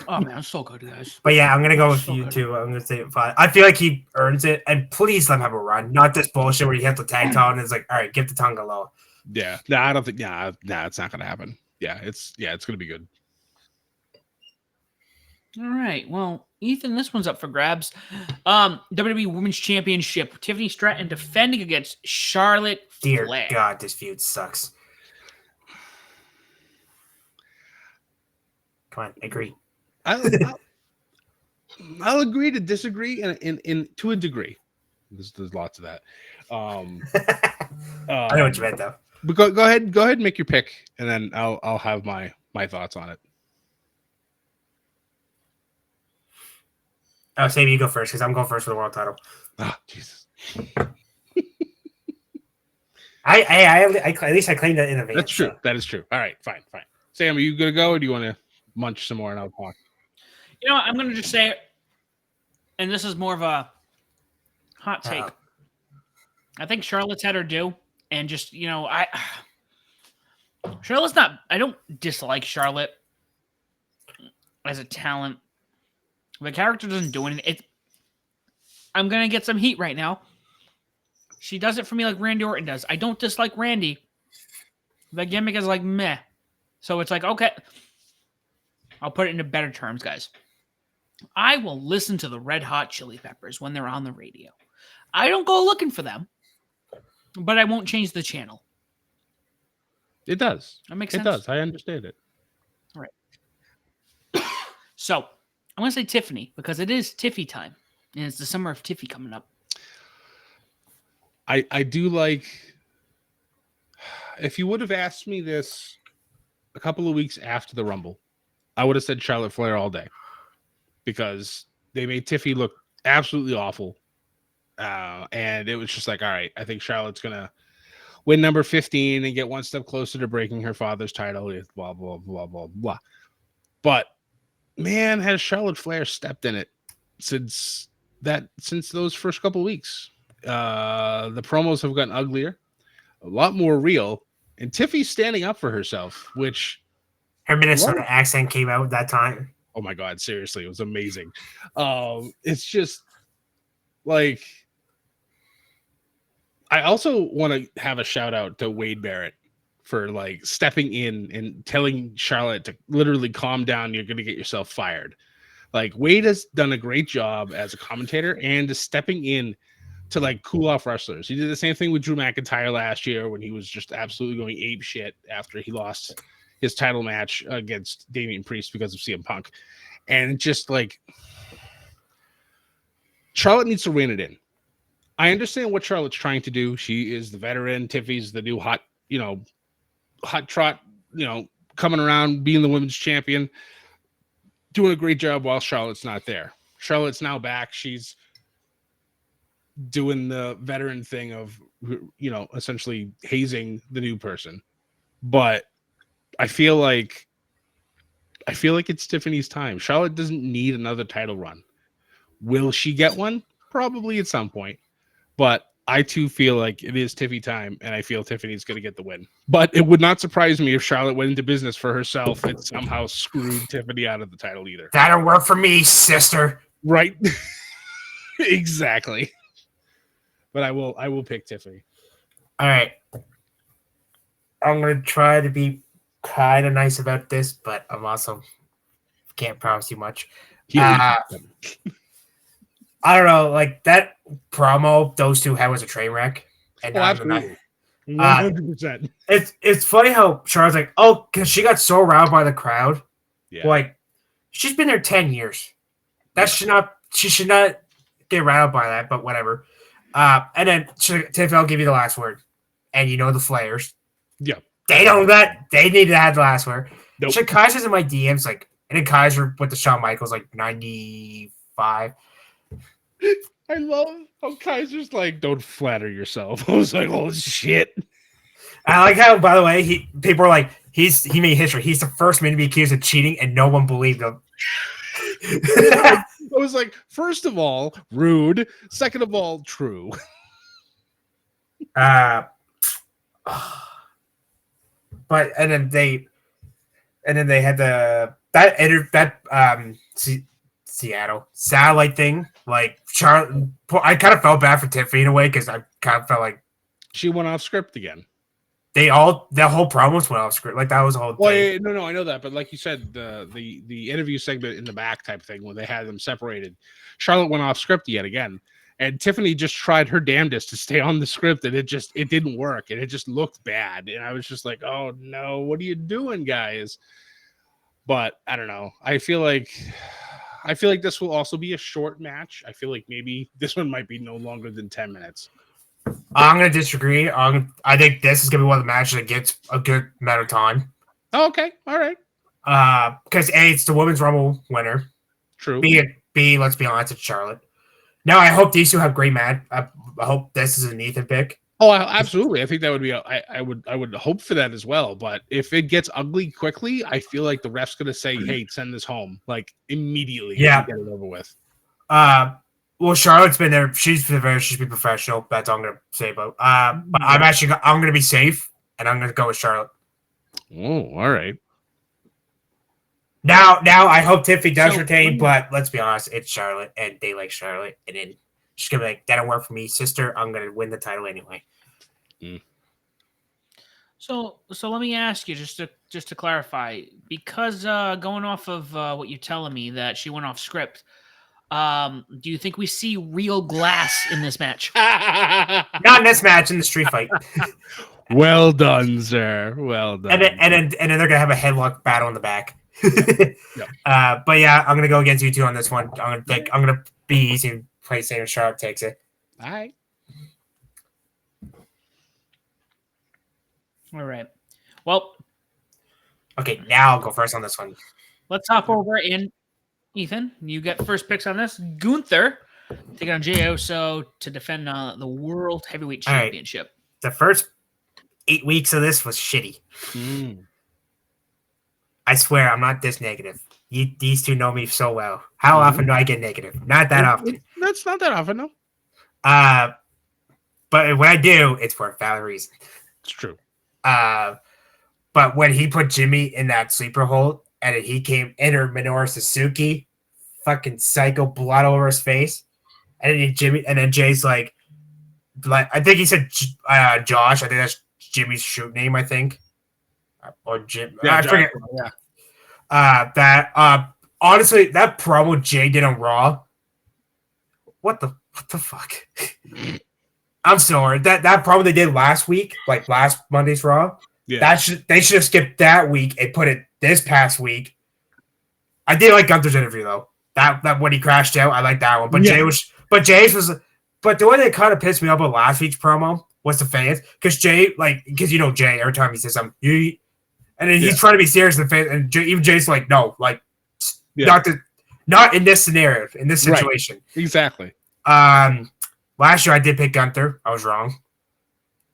Oh man, so good, guys. But yeah, I'm gonna go with you too. I'm gonna say 5. I feel like he earns it, and please let him have a run. Not this bullshit where you have to tag Todd and it's like, all right, give the Tonga low. Yeah. No, I don't think. Nah, it's not gonna happen. Yeah, it's gonna be good. All right. Well, Ethan, this one's up for grabs. WWE Women's Championship. Tiffany Stratton defending against Charlotte Dear Flair. God, this feud sucks. Come on, agree. I'll agree to disagree in to a degree. There's lots of that. I know what you meant though. But go ahead and make your pick, and then I'll have my thoughts on it. Oh, Sam, you go first because I'm going first for the world title. Oh, Jesus. At least I claimed that in advance. That's true. So. That is true. All right, fine. Sam, are you gonna go, or do you want to munch some more and I'll talk? You know what? I'm gonna just say it, and this is more of a hot take. I think Charlotte's had her due, and just Charlotte's not. I don't dislike Charlotte as a talent. The character doesn't do anything. I'm gonna get some heat right now. She does it for me like Randy Orton does. I don't dislike Randy. The gimmick is like meh. So it's like, okay. I'll put it into better terms, guys. I will listen to the Red Hot Chili Peppers when they're on the radio. I don't go looking for them, but I won't change the channel. It does. That makes sense. It does. I understand it. All right. So I'm going to say Tiffany because it is Tiffy time, and it's the summer of Tiffy coming up. I do like. If you would have asked me this a couple of weeks after the Rumble, I would have said Charlotte Flair all day because they made Tiffy look absolutely awful. And it was just like, all right, I think Charlotte's going to win number 15 and get one step closer to breaking her father's title with blah, blah, blah, blah, blah. But man, has Charlotte Flair stepped in it since those first couple of weeks. The promos have gotten uglier, a lot more real, and Tiffy's standing up for herself, which her Minnesota accent came out that time. Oh my God, seriously, it was amazing. It's just like I also want to have a shout out to Wade Barrett for like stepping in and telling Charlotte to literally calm down. You're going to get yourself fired. Like Wade has done a great job as a commentator and is stepping in to like cool off wrestlers. He did the same thing with Drew McIntyre last year when he was just absolutely going ape shit after he lost his title match against Damian Priest because of CM Punk. And just like Charlotte needs to rein it in. I understand what Charlotte's trying to do. She is the veteran. Tiffy's the new hot trot, coming around, being the women's champion, doing a great job while Charlotte's not there. Charlotte's now back. She's doing the veteran thing of, essentially hazing the new person. But I feel like I feel like it's Tiffany's time. Charlotte doesn't need another title run. Will she get one? Probably at some point. But I too feel like it is Tiffy time, and I feel Tiffany's going to get the win. But it would not surprise me if Charlotte went into business for herself and somehow screwed Tiffany out of the title either. That'll work for me, sister. Right. Exactly. But I will pick Tiffany. All right. I'm going to try to be kind of nice about this, but I'm also can't promise you much. I don't know, like that promo those two had was a train wreck. And absolutely. 100%. It's funny how Charlotte's like, oh, because she got so riled by the crowd. Yeah. Like, she's been there 10 years. She should not get riled by that, but whatever. And then Tiff, I'll give you the last word. And you know the Flayers. Yeah. They need to have the last word. Nope. Kaiser's in my DMs, like, and then Kaiser with the Shawn Michaels, like 95. I love how Kaiser's like, don't flatter yourself. I was like, oh shit. I like how, by the way, people are like, he made history. He's the first man to be accused of cheating, and no one believed him. I was like, first of all, rude. Second of all, true. But and then they had that Seattle satellite thing. Like Charlotte, I kind of felt bad for Tiffany in a way because I kind of felt like she went off script again. That whole promos went off script. Like that was a whole thing. No, I know that, but like you said, the interview segment in the back type thing when they had them separated, Charlotte went off script yet again, and Tiffany just tried her damnedest to stay on the script, and it didn't work, and it just looked bad, and I was just like, oh no, what are you doing, guys? But I don't know. I feel like this will also be a short match. I feel like maybe this one might be no longer than 10 minutes. I'm going to disagree. I think this is going to be one of the matches that gets a good amount of time. Oh, okay. All right. Because A, it's the Women's Rumble winner. True. B, let's be honest, it's Charlotte. Now, I hope these two have great match. I hope this is an Ethan pick. Oh, absolutely. I think that would be. I would hope for that as well. But if it gets ugly quickly, I feel like the ref's gonna say, "Hey, send this home like immediately." Yeah, get it over with. Well, Charlotte's been there. She's been professional. That's all I'm gonna say about. But I'm gonna be safe, and I'm gonna go with Charlotte. Oh, all right. Now, I hope Tiffany does retain, but let's be honest, it's Charlotte, and they like Charlotte, and then she's gonna be like, "That'll work for me, sister. I'm gonna win the title anyway." Mm. So let me ask you just to clarify, because going off of what you're telling me that she went off script, do you think we see real glass in this match? Not in this match, in the street fight. Well done, sir. Well done. And then they're gonna have a headlock battle in the back. Yep. But yeah, I'm gonna go against you two on this one. I'm gonna be easy and play safe, and Charlotte takes it. All right. All right. Well, okay, now I'll go first on this one. Let's hop over and Ethan, you get first picks on this. Gunther taking on Jey Uso to defend the World Heavyweight Championship. Right. The first 8 weeks of this was shitty. I swear, I'm not this negative. These two know me so well. How often do I get negative? Not that often. That's not that often, no. But when I do, it's for a valid reason. It's true. But when he put Jimmy in that sleeper hold, and then he entered Minoru Suzuki, fucking psycho, blood over his face, and then Jay's like I think he said Josh. I think that's Jimmy's shoot name. I think, or Jim. Yeah, I forget. Yeah. Honestly, that promo Jay did on Raw. What the fuck? I'm sorry. That promo they did last week, like last Monday's Raw. Yeah. They should have skipped that week and put it this past week. I did like Gunther's interview though. That when he crashed out, I like that one. But yeah. Jay's was. But the one that kind of pissed me off about last week's promo was the fans, because Jay, because you know Jay, every time he says something, and then he's trying to be serious in the fans, and even Jay's like, no, not in this scenario, in this situation. Right. Exactly. Last year I did pick Gunther. I was wrong.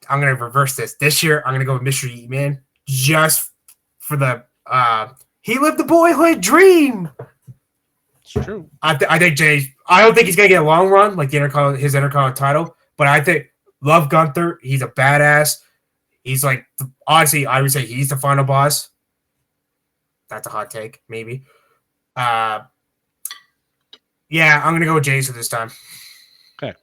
I'm gonna reverse this. This year I'm gonna go with Mr. E-Man just for the He lived the boyhood dream. It's true. I think Jay. I don't think he's gonna get a long run like his Intercontinental title, but I think love Gunther. He's a badass. He's like honestly, I would say he's the final boss. That's a hot take, maybe. Yeah, I'm gonna go with Jay's for this time. Okay.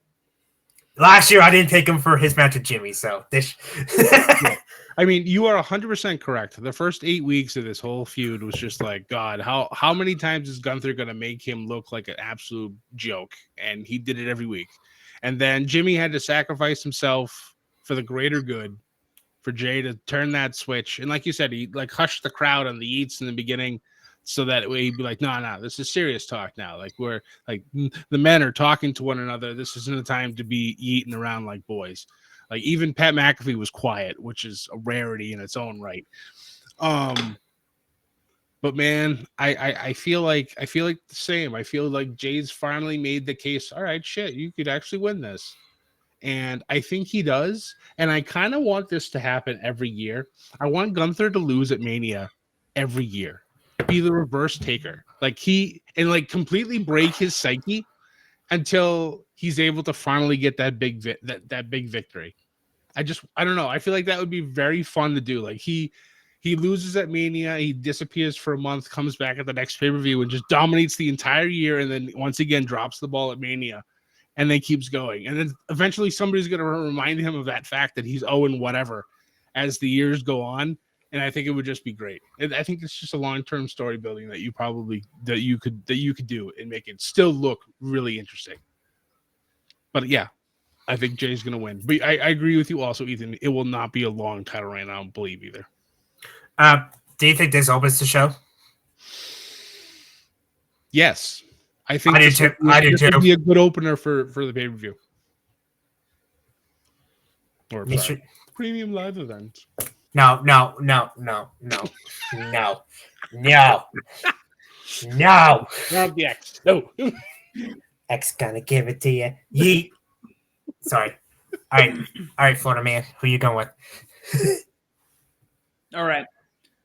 Last year I didn't take him for his match with Jimmy, so this. Yeah. I mean, you are 100% correct. The first 8 weeks of this whole feud was just like, God, how many times is Gunther going to make him look like an absolute joke? And he did it every week. And then Jimmy had to sacrifice himself for the greater good for Jay to turn that switch. And like you said, he like hushed the crowd on the eats in the beginning so that way he'd be like, no, this is serious talk now. Like we're like the men are talking to one another. This isn't the time to be eating around like boys. Like even Pat McAfee was quiet, which is a rarity in its own right. But man, I feel like the same. I feel like Jay's finally made the case. All right, shit, you could actually win this. And I think he does. And I kind of want this to happen every year. I want Gunther to lose at Mania every year. Be the reverse taker. Like completely break his psyche until he's able to finally get that big victory. I don't know. I feel like that would be very fun to do. Like he loses at Mania, he disappears for a month, comes back at the next pay-per-view and just dominates the entire year, and then once again drops the ball at Mania and then keeps going. And then eventually somebody's going to remind him of that fact that he's owing whatever as the years go on. And I think it would just be great. And I think it's just a long-term story building that you could do and make it still look really interesting. But yeah, I think Jay's going to win. But I agree with you also, Ethan. It will not be a long title reign. I don't believe either. Do you think this opens the show? Yes. I think I do too. Would be a good opener for the pay-per-view. Or premium live event. No. Not the X. No. X gonna give it to you. Yeet. Sorry. All right, Florida man. Who you going with? All right.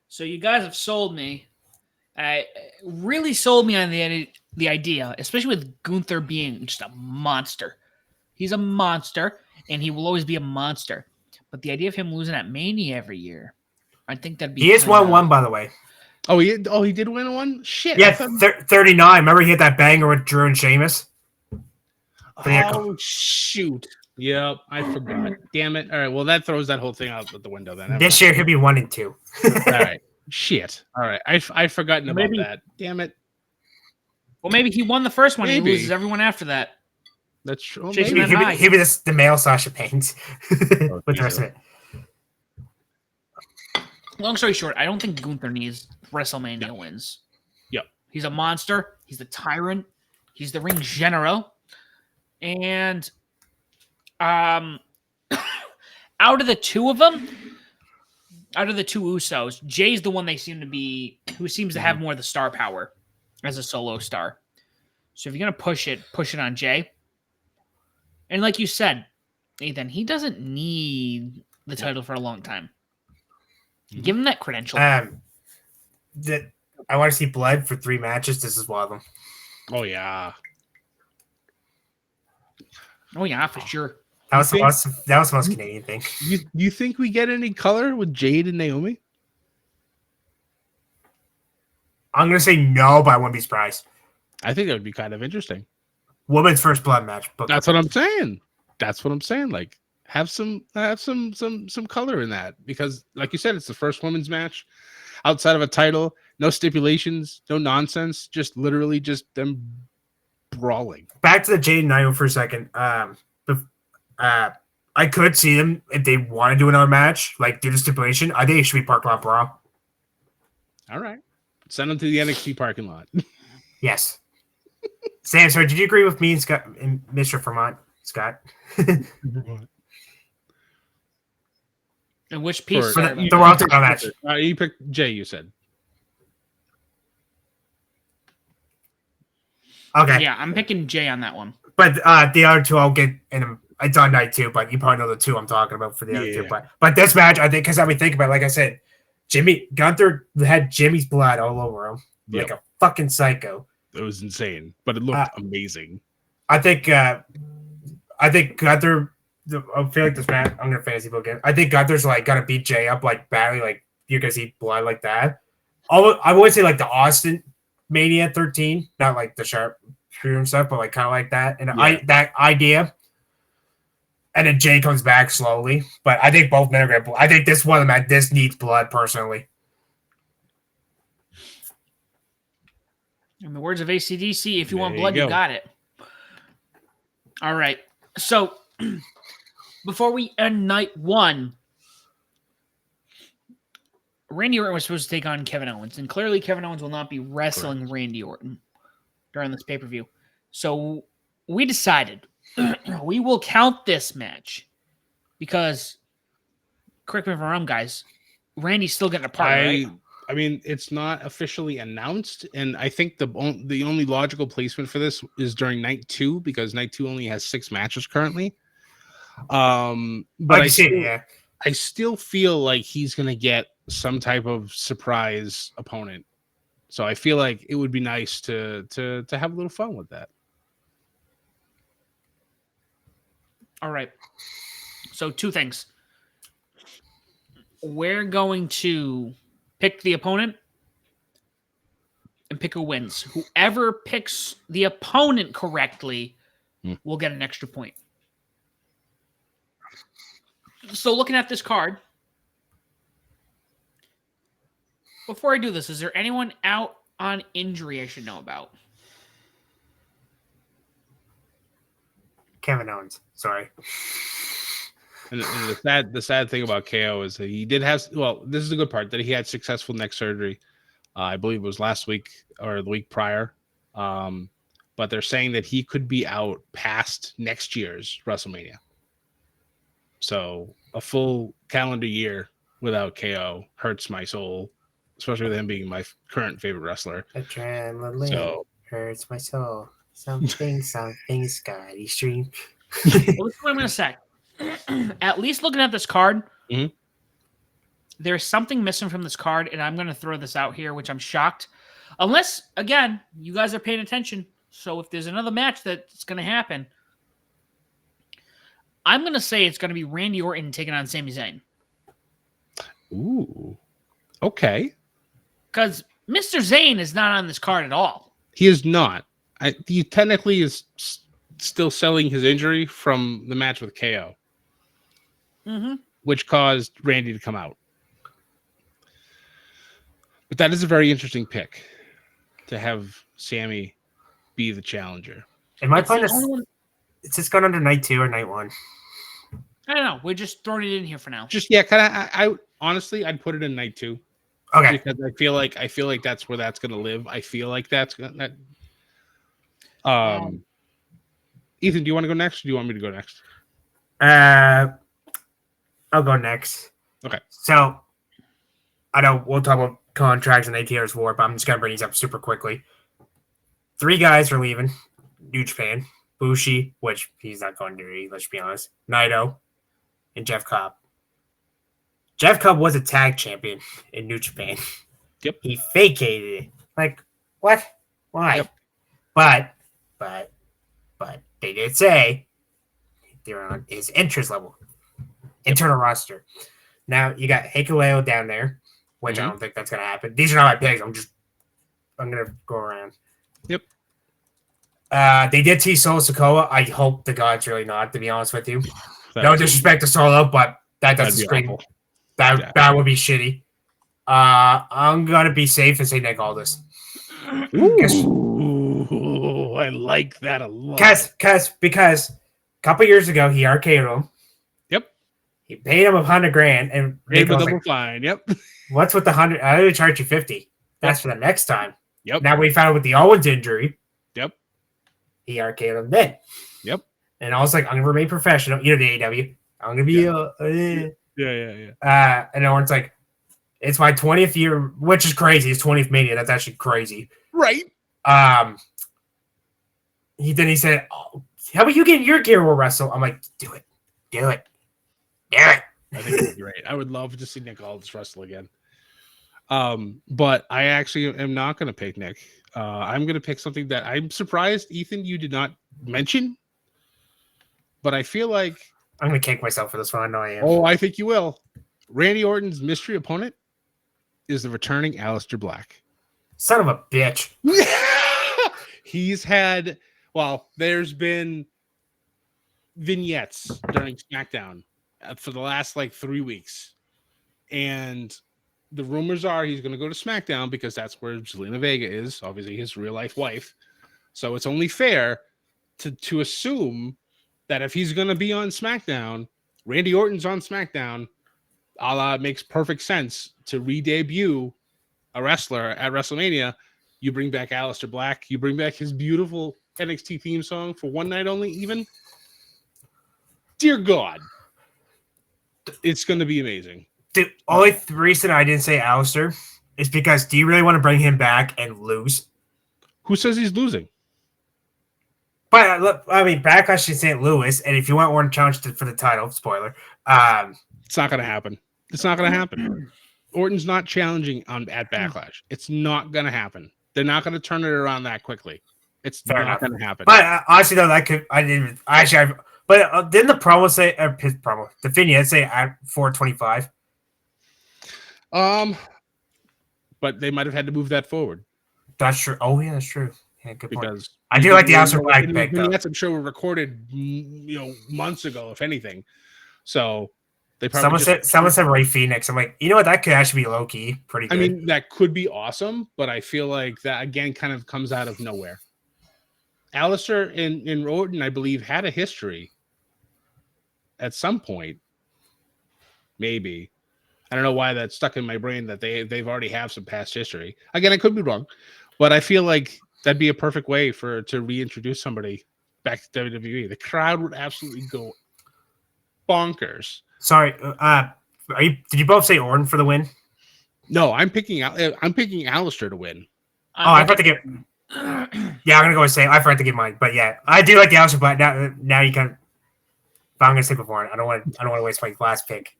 So you guys have sold me. Really sold me on the idea, especially with Gunther being just a monster. He's a monster, and he will always be a monster. But the idea of him losing at Mania every year, I think that'd be. He is 1-1, by the way. Oh, he did win one? Shit. Yeah, 39. Remember he hit that banger with Drew and Sheamus? Oh, shoot. Yep, I forgot. Damn it. All right, well, that throws that whole thing out the window then. This year he'll be 1 and 2. All right. Shit. All right. I've forgotten about that. Damn it. Well, maybe he won the first one and he loses everyone after that. That's true. He'll be the male Sasha Banks with the rest of it. Long story short, I don't think Gunther needs WrestleMania wins. Yep. He's a monster. He's the tyrant. He's the ring general. And out of the two of them, out of the two Usos, Jay's the one who seems to have more of the star power as a solo star. So if you're going to push it on Jay. And like you said, Ethan, he doesn't need the title for a long time. Give him that credential. I want to see blood for 3 matches. This is one of them. Oh, yeah. Oh, yeah, for sure. That was the most Canadian thing. You think we get any color with Jade and Naomi? I'm going to say no, but I wouldn't be surprised. I think that would be kind of interesting. Women's first blood match. But That's what I'm saying. Like, have some color in that, because like you said, it's the first women's match outside of a title, no stipulations, no nonsense, just literally just them brawling. Back to the Jade and Naomi for a second. I could see them if they want to do another match, like do the stipulation. I think it should be parking lot brawl. All right, send them to the NXT parking lot. Yes. Sam, sorry, did you agree with me and Scott and Mr. Vermont, Scott? And which piece? The Raw title match. You picked Jay, you said. Okay. Yeah, I'm picking Jay on that one. But the other two I'll get in. It's on night 2, but you probably know the two I'm talking about for the other two. But this match, I think, because I mean, think about it, like I said, Gunther had Jimmy's blood all over him like a fucking psycho. It was insane, but it looked amazing. I think Gunther. I feel like this man. I'm gonna fantasy book it. I think Gunther's like gonna beat Jay up like badly, like you're gonna see blood like that. I would say like the Austin Mania 13, not like the sharp shooter and stuff, but like kind of like that. And that idea. And then Jay comes back slowly, but I think both men are gonna. I think this one of them. This needs blood personally. In the words of AC/DC, if you want blood, you got it. All right. So before we end night one, Randy Orton was supposed to take on Kevin Owens, and clearly Kevin Owens will not be wrestling Randy Orton during this pay-per-view. So we decided we will count this match because, correct me if I'm wrong, guys, Randy's still getting a part, right? I mean, it's not officially announced, and I think the only logical placement for this is during night 2 because night 2 only has 6 matches currently. But I still feel like he's gonna get some type of surprise opponent, so I feel like it would be nice to have a little fun with that. All right. So 2 things. We're going to pick the opponent and pick who wins. Whoever picks the opponent correctly will get an extra point. So looking at this card, before I do this, is there anyone out on injury I should know about? Kevin Owens. Sorry. And the sad thing about KO is that he did have, well, this is the good part, that he had successful neck surgery. I believe it was last week or the week prior. But they're saying that he could be out past next year's WrestleMania. So a full calendar year without KO hurts my soul, especially with him being my current favorite wrestler. Adrenaline hurts my soul. Something's Scotty Stream. Well, this is what I'm going to say. At least looking at this card, there's something missing from this card, and I'm going to throw this out here, which I'm shocked. Unless, again, you guys are paying attention. So if there's another match that's going to happen, I'm going to say it's going to be Randy Orton taking on Sami Zayn. Ooh. Okay. Because Mr. Zayn is not on this card at all. He is not. He technically is still selling his injury from the match with KO, which caused Randy to come out. But that is a very interesting pick to have Sammy be the challenger. Am I playing this? Is this going under night 2 or night 1? I don't know. We're just throwing it in here for now. Just kind of. I honestly, I'd put it in night 2. Okay. Because I feel like that's where that's going to live. I feel like that's going to. Ethan, do you want to go next, or do you want me to go next? I'll go next. Okay. So, I know we'll talk about contracts and ATR's war, but I'm just going to bring these up super quickly. 3 guys are leaving New Japan. Bushi, which he's not going to do, let's be honest. Naito, and Jeff Cobb. Jeff Cobb was a tag champion in New Japan. Yep. He vacated it. Like, what? Why? Yep. But they did say they're on his interest level. Internal roster. Now you got Hikuleo down there, which I don't think that's gonna happen. These are not my picks. I'm gonna go around. Yep. They did tease Solo Sikoa. I hope the God's really not, to be honest with you. No disrespect to Solo, but that doesn't scream. That would be shitty. I'm gonna be safe and say Nick Aldis. Ooh, I like that a lot. Because a couple years ago he RK'd him. Yep. He paid him $100,000 and paid him double fine. Yep. What's with the 100? I only charge you 50. That's for the next time. Yep. Now we found out with the Owens injury. Yep. He RK'd him then. Yep. And I was like, I'm gonna remain professional. You know the AEW. I'm gonna be Yeah. And Owens like, it's my 20th year, which is crazy. It's 20th Mania. That's actually crazy. Right. He said, oh, how about you get your gear will wrestle? I'm like, do it. I think it'd be great. I would love to see Nick Aldis wrestle again. But I actually am not going to pick Nick. I'm going to pick something that I'm surprised, Ethan, you did not mention. But I feel like I'm gonna kick myself for this one. I know I am. I think you will. Randy Orton's mystery opponent is the returning Aleister Black. Son of a bitch. He's had, there's been vignettes during SmackDown for the last 3 weeks. And the rumors are he's going to go to SmackDown because that's where Zelina Vega is, obviously his real life wife. So it's only fair to assume that if he's going to be on SmackDown, Randy Orton's on SmackDown, it makes perfect sense to re-debut a wrestler at WrestleMania. You bring back Aleister Black. You bring back his beautiful NXT theme song for one night only, even. Dear God. It's going to be amazing. The only reason I didn't say Aleister is because do you really want to bring him back and lose? Who says he's losing? But look, I mean, Backlash in St. Louis, and if you want Orton challenge for the title, spoiler, it's not going to happen. It's not going to happen. Orton's not challenging at Backlash. It's not going to happen. They're not going to turn it around that quickly. It's not going to happen. But honestly, though, didn't the promo say his promo? The vignette say at 425. But they might have had to move that forward. That's true. Oh yeah, that's true. Yeah, good point. Because I do like the Aleister Black pick. Vignettes, I'm sure were recorded, months ago, if anything. So they probably someone said Ray Phoenix. I'm like, you know what? That could actually be low key, pretty good. I mean, that could be awesome, but I feel like that again kind of comes out of nowhere. Aleister and Orton, I believe, had a history at some point. Maybe. I don't know why that's stuck in my brain that they've already have some past history. Again, I could be wrong, but I feel like that'd be a perfect way to reintroduce somebody back to WWE. The crowd would absolutely go bonkers. Sorry, did you both say Orton for the win? No, I'm picking Aleister to win. I forgot to get. Yeah, I'm gonna go with same. I forgot to get mine, but yeah, I do like the Aleister Black. Now you can. But I'm gonna stick with Orton. I don't want to waste my last pick.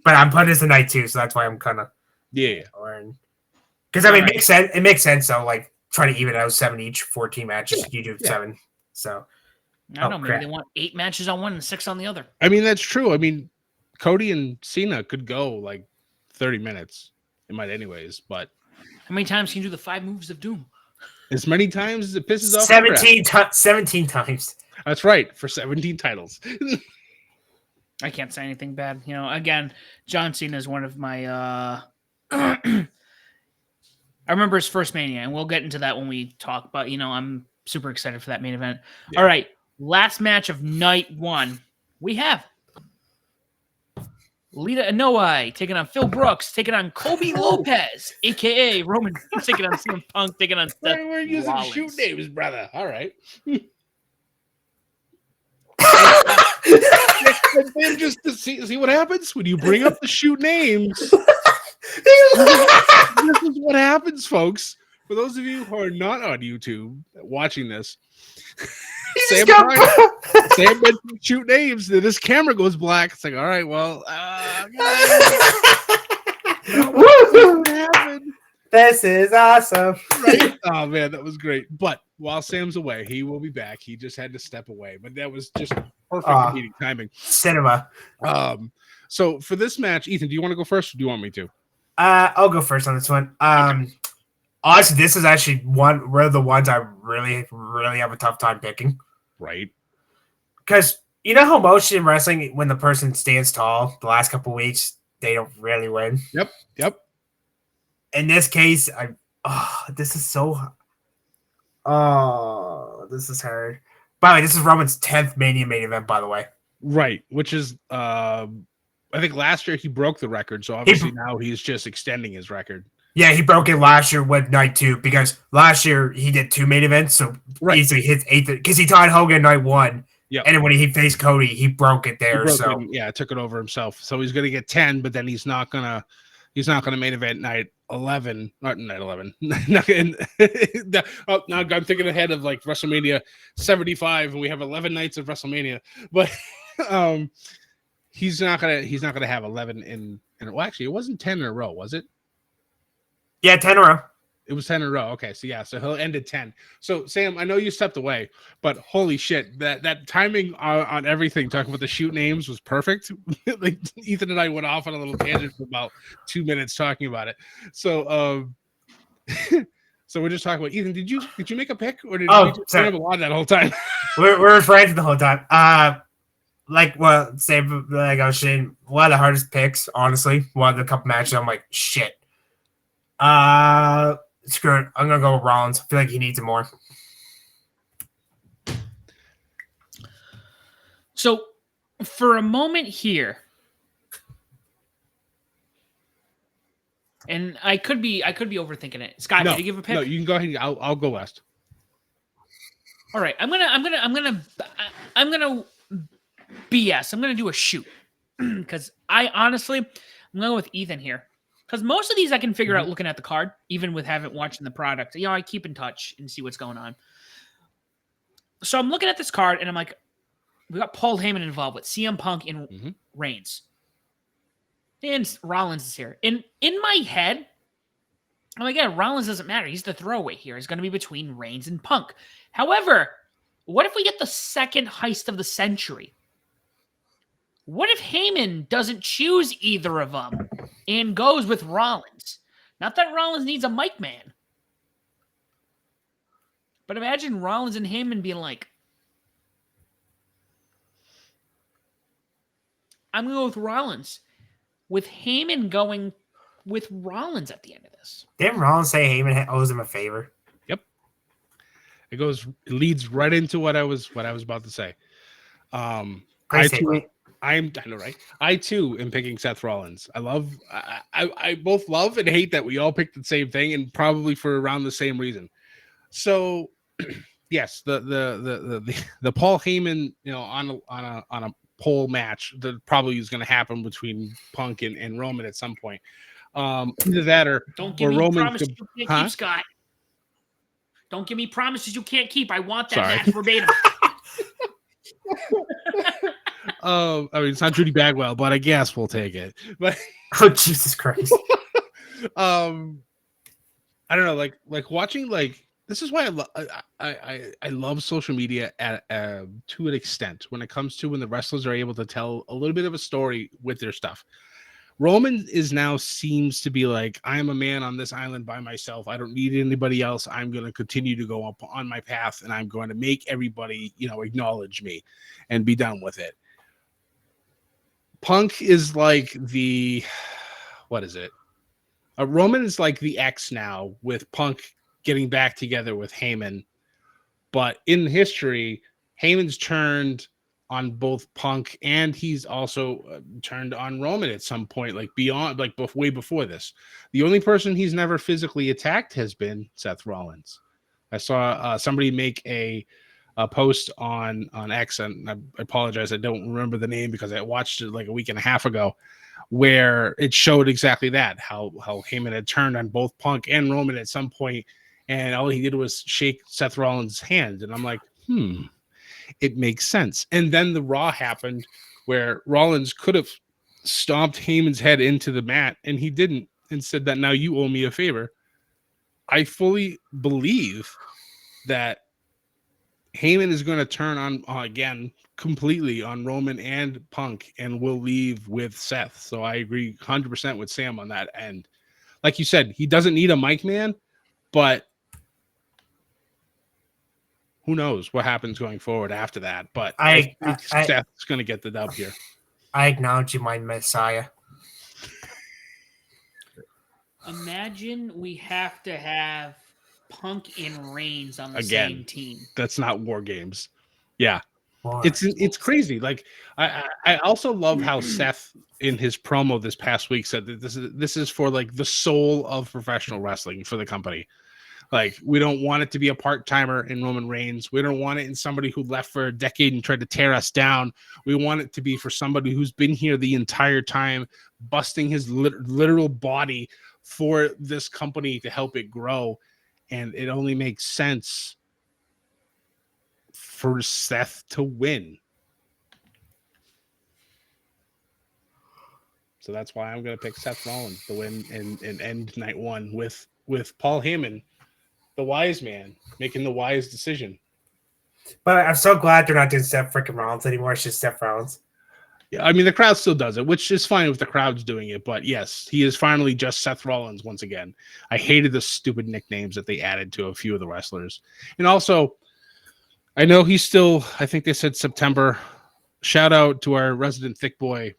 But I'm putting this tonight too, so that's why I'm kind of Orton. Because I mean, it makes sense. It makes sense. So try to even it out 7 each, 14 matches. You do 7. So I don't know. Maybe they want 8 matches on one and 6 on the other. I mean, that's true. I mean, Cody and Cena could go 30 minutes. It might, anyways. But how many times can you do the 5 moves of doom? As many times as it pisses off. 17 times. That's right, for 17 titles. I can't say anything bad. Again, John Cena is one of my. I remember his first Mania, and we'll get into that when we talk. But I'm super excited for that main event. Yeah. All right, last match of night 1, we have Lita Anoa'i taking on Phil Brooks, taking on Kobe Lopez, aka Roman Reigns, taking on CM Punk, taking on Seth We're using Rollins. shoot names, brother. All right. And then just to see what happens when you bring up the shoot names. This is what happens, folks. For those of you who are not on YouTube watching this, Sam mentioned shoot names. Then his camera goes black. It's like, all right, well, what happened? This is awesome. Right? Oh man, that was great. But while Sam's away, he will be back. He just had to step away, but that was just perfect comedic timing. Cinema. So for this match, Ethan, do you want to go first, or do you want me to? I'll go first on this one. Honestly, this is actually one of the ones I really, really have a tough time picking. Right. Because you know how most in wrestling, when the person stands tall, the last couple of weeks, they don't really win. Yep. In this case, this is so. Oh, this is hard. By the way, this is Roman's 10th Mania main event, by the way. Right, which is, I think last year he broke the record, so obviously now he's just extending his record. Yeah, he broke it last year with night 2 because last year he did 2 main events, so easily hit 8th because he tied Hogan night 1. Yeah, and then when he faced Cody, he broke it there. Took it over himself. So he's gonna get 10, but then he's not gonna main event night 11, not night 11. Now I'm thinking ahead of WrestleMania 75, and we have 11 nights of WrestleMania. But he's not gonna have 11 in. Well, actually, it wasn't 10 in a row, was it? Yeah, 10 in a row. It was 10 in a row. Okay, so yeah, so he'll end at 10. So Sam, I know you stepped away, but holy shit, that timing on everything, talking about the shoot names was perfect. Like Ethan and I went off on a little tangent for about 2 minutes talking about it. So so we're just talking about Ethan. Did you make a pick or did we just bring up a lot that whole time? We're friends the whole time. Same like I was saying, one of the hardest picks, honestly. One of the couple matches, I'm like, shit. Screw it. I'm gonna go with Rollins. I feel like he needs it more. So, for a moment here, and I could be overthinking it. Scott, did you give a pick? No, you can go ahead. I'll go last. All right, I'm gonna BS. I'm gonna do a shoot because I'm gonna go with Ethan here. Because most of these I can figure out looking at the card, even with haven't watching the product. I keep in touch and see what's going on. So I'm looking at this card and I'm like, we got Paul Heyman involved with CM Punk and Reigns. And Rollins is here. In my head, I'm like, yeah, Rollins doesn't matter. He's the throwaway here. It's going to be between Reigns and Punk. However, what if we get the second heist of the century? What if Heyman doesn't choose either of them and goes with Rollins? Not that Rollins needs a mic man. But imagine Rollins and Heyman being like, I'm going to go with Rollins. With Heyman going with Rollins at the end of this. Didn't Rollins say Heyman owes him a favor? Yep. It leads right into what I was about to say. I know, right? I too am picking Seth Rollins. I both love and hate that we all picked the same thing, and probably for around the same reason. So, yes, the Paul Heyman, on a pole match that probably is going to happen between Punk and Roman at some point. Either that or don't give me Roman promises you can't keep, Scott. Don't give me promises you can't keep. I want that match verbatim. I mean, it's not Judy Bagwell, but I guess we'll take it. But oh, Jesus Christ. I don't know, like watching, like, this is why I love social media to an extent when it comes to when the wrestlers are able to tell a little bit of a story with their stuff. Roman seems to be like, I am a man on this island by myself. I don't need anybody else. I'm going to continue to go up on my path, and I'm going to make everybody, acknowledge me and be done with it. Punk is like what is it? Roman is like the X now, with Punk getting back together with Heyman. But in history, Heyman's turned on both Punk, and he's also turned on Roman at some point, way before this. The only person he's never physically attacked has been Seth Rollins. I saw somebody make a post on X, and I apologize, I don't remember the name because I watched it like a week and a half ago, where it showed exactly that, how Heyman had turned on both Punk and Roman at some point, and all he did was shake Seth Rollins' hand, and I'm like, it makes sense. And then the Raw happened where Rollins could have stomped Heyman's head into the mat, and he didn't, and said that, now you owe me a favor. I fully believe that Heyman is going to turn on again completely on Roman and Punk, and will leave with Seth. So I agree 100% with Sam on that end. Like you said, he doesn't need a mic man, but who knows what happens going forward after that. But I think Seth's going to get the dub here. I acknowledge you, my Messiah. Imagine we have to have Punk and Reigns on the same team. That's not War Games. Yeah. It's crazy. Like, I also love how Seth in his promo this past week said that this is for like the soul of professional wrestling for the company. Like, we don't want it to be a part-timer in Roman Reigns. We don't want it in somebody who left for a decade and tried to tear us down. We want it to be for somebody who's been here the entire time, busting his literal body for this company to help it grow. And it only makes sense for Seth to win. So that's why I'm going to pick Seth Rollins to win and end night one with Paul Heyman, the wise man, making the wise decision. But I'm so glad they're not doing Seth freaking Rollins anymore. It's just Seth Rollins. Yeah, I mean, the crowd still does it, which is fine if the crowd's doing it. But yes, he is finally just Seth Rollins once again. I hated the stupid nicknames that they added to a few of the wrestlers. And also, I know he's still, I think they said September. Shout out to our resident thick boy,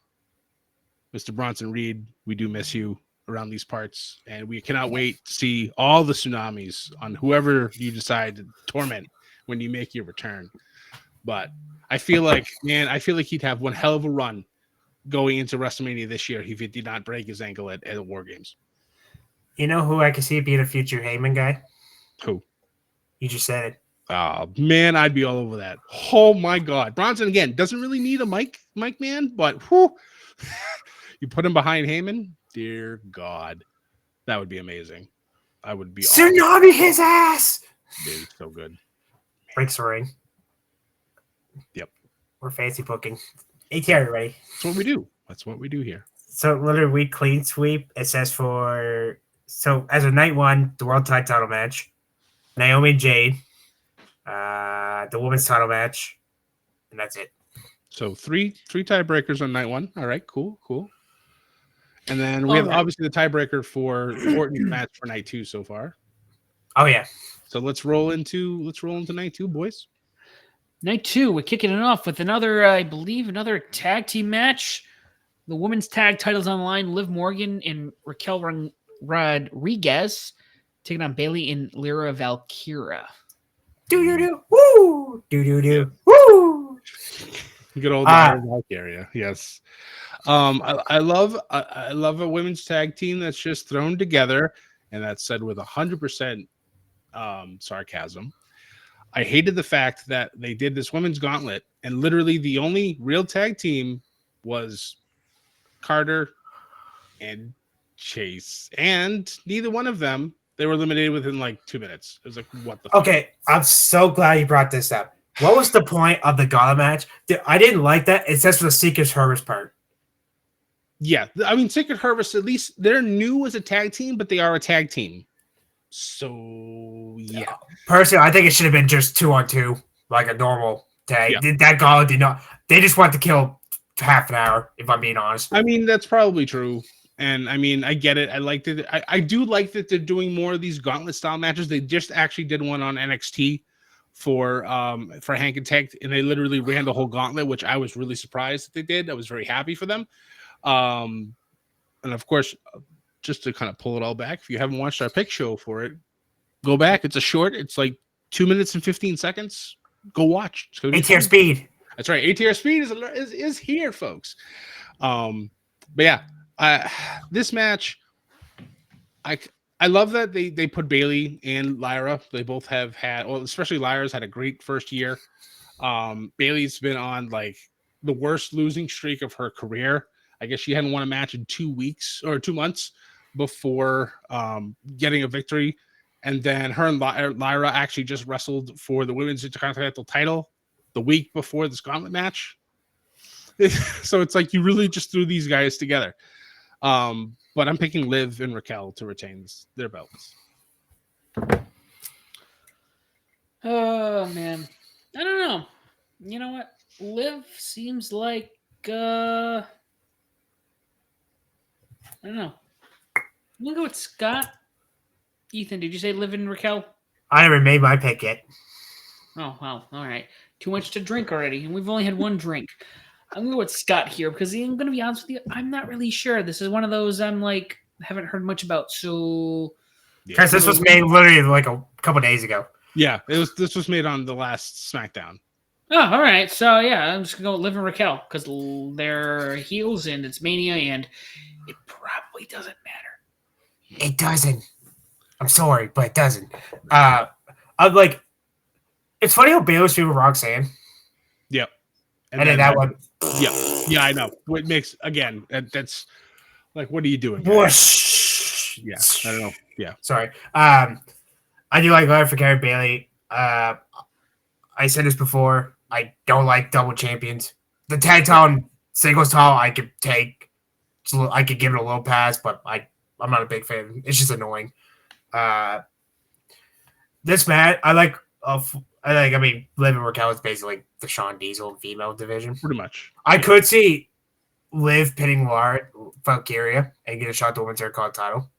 Mr. Bronson Reed. We do miss you around these parts. And we cannot wait to see all the tsunamis on whoever you decide to torment when you make your return. But I feel like he'd have one hell of a run going into WrestleMania this year if he did not break his ankle at the War Games. You know who I can see being a future Heyman guy? Who? You just said it. Oh, man, I'd be all over that. Oh, my God. Bronson, again, doesn't really need a mic man, but whew, you put him behind Heyman, dear God, that would be amazing. I would be Tsunami his ass! Dude, so good. Breaks the ring. Yep. We're fancy booking. ATR, ready? That's what we do. That's what we do here. So, literally, we clean sweep. It says as of night one, the world title match, Naomi and Jade, the women's title match, and that's it. So three tiebreakers on night one. All right, cool. And then we have obviously the tiebreaker for Orton's match for night two so far. Oh yeah. So let's roll into night two, boys. Night two, we're kicking it off with another tag team match. The women's tag titles on the line. Liv Morgan and Raquel Rodriguez taking on Bayley and Lyra Valkyria. Do woo, do woo. Good old Valkyria, yes. I love a women's tag team that's just thrown together, and that's said with 100% sarcasm. I hated the fact that they did this women's gauntlet, and literally the only real tag team was Carter and Chase, and neither one of them, they were eliminated within like 2 minutes. It was like, what the fuck? Okay, I'm so glad you brought this up. What was the point of the gauntlet match? I didn't like that. It's just for the Secret Service part. Yeah, I mean, Secret Service, at least they're new as a tag team, but they are a tag team. So, yeah. Personally, I think it should have been just 2-on-2, like a normal tag. Yeah. That gauntlet did not. They just want to kill half an hour, if I'm being honest. I mean, that's probably true. And I mean, I get it. I liked it. I do like that they're doing more of these gauntlet style matches. They just actually did one on NXT for Hank and Tech, and they literally ran the whole gauntlet, which I was really surprised that they did. I was very happy for them. And of course, just to kind of pull it all back, if you haven't watched our pick show for it, go back. It's a short. It's like 2 minutes and 15 seconds. Go watch. ATR Speed. That's right. ATR Speed is here, folks. But yeah, this match, I love that they put Bayley and Lyra. They both have had, well, especially Lyra's had a great first year. Bayley's been on like the worst losing streak of her career. I guess she hadn't won a match in 2 weeks or 2 months before getting a victory. And then her and Lyra actually just wrestled for the women's intercontinental title the week before this gauntlet match. So it's like you really just threw these guys together. But I'm picking Liv and Raquel to retain their belts. Oh, man. I don't know. You know what? Liv seems like... I don't know. I'm going to go with Scott. Ethan, did you say Liv and Raquel? I haven't made my pick yet. Oh, wow. All right. Too much to drink already, and we've only had one drink. I'm going to go with Scott here because I'm going to be honest with you. I'm not really sure. This is one of those I'm like, haven't heard much about. So, because this was made literally like a couple days ago. Yeah, this was made on the last SmackDown. Oh, all right. So yeah, I'm just going to go with Liv and Raquel because they're heels and it's Mania and it probably doesn't matter. It doesn't. I'm sorry, but it doesn't. I'm like, it's funny how Baylor's people were Roxanne. Yep. And then that one. Yeah, I know. What makes, again, that's like, what are you doing? Whoosh. Yeah, I don't know. Yeah. Sorry. I do like Larry for Gary Bailey. I said this before. I don't like double champions. The tag title singles title I could take. I could give it a little pass, but I'm not a big fan. It's just annoying. This match, I mean, Liv and Raquel is basically the Shawn Diesel female division. Pretty much. I could see Liv pinning Valkyria and get a shot at the women's Intercontinental title.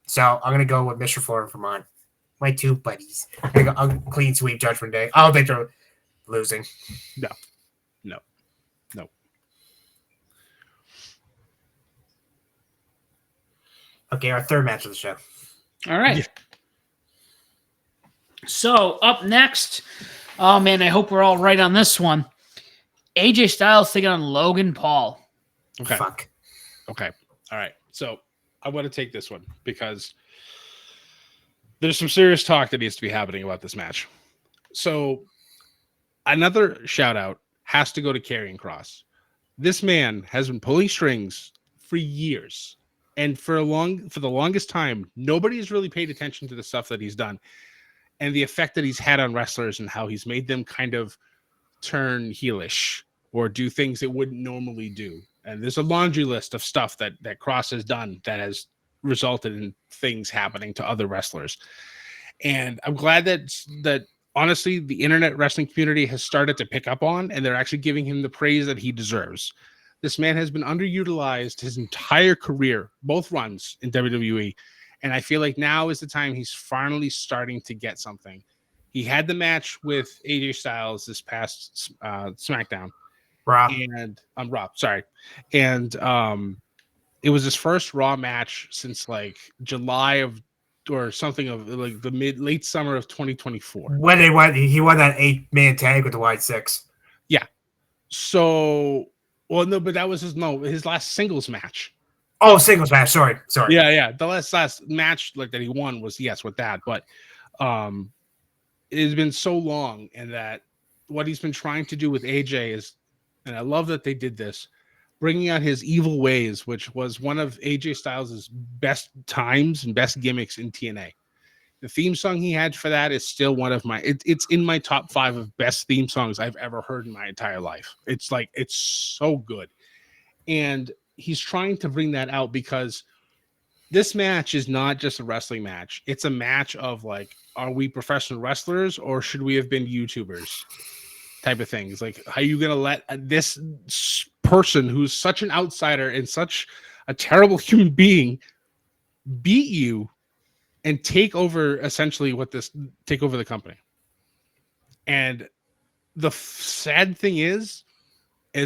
So I'm gonna go with Mr. Florida for mine. My two buddies. I'll clean sweep Judgment Day. I don't think they're losing. No. Okay, our third match of the show. All right. Yeah. So up next, oh man, I hope we're all right on this one. AJ Styles taking on Logan Paul. Okay. Fuck. Okay. All right. So I want to take this one because there's some serious talk that needs to be happening about this match. So another shout out has to go to Karrion Kross. This man has been pulling strings for years. And for the longest time, nobody has really paid attention to the stuff that he's done and the effect that he's had on wrestlers and how he's made them kind of turn heelish or do things they wouldn't normally do. And there's a laundry list of stuff that Kross has done that has resulted in things happening to other wrestlers. And I'm glad that honestly, the internet wrestling community has started to pick up on, and they're actually giving him the praise that he deserves. This man has been underutilized his entire career, both runs in WWE. And I feel like now is the time he's finally starting to get something. He had the match with AJ Styles this past SmackDown. Raw. And Raw, sorry. And it was his first Raw match since like July of or something of like the late summer of 2024. When he won that 8-man tag with the White Six. Yeah. So, well, no, but that was his last singles match. Oh, singles match. Sorry. Yeah. The last match like that he won was with that, but it has been so long, and that what he's been trying to do with AJ is, and I love that they did this, bringing out his evil ways, which was one of AJ Styles' best times and best gimmicks in TNA. The theme song he had for that is still one of it's in my top 5 of best theme songs I've ever heard in my entire life. It's so good. And he's trying to bring that out because this match is not just a wrestling match. It's a match of like, are we professional wrestlers or should we have been YouTubers? Type of things. Like, how are you going to let this person who's such an outsider and such a terrible human being beat you and take over the company? And the sad thing is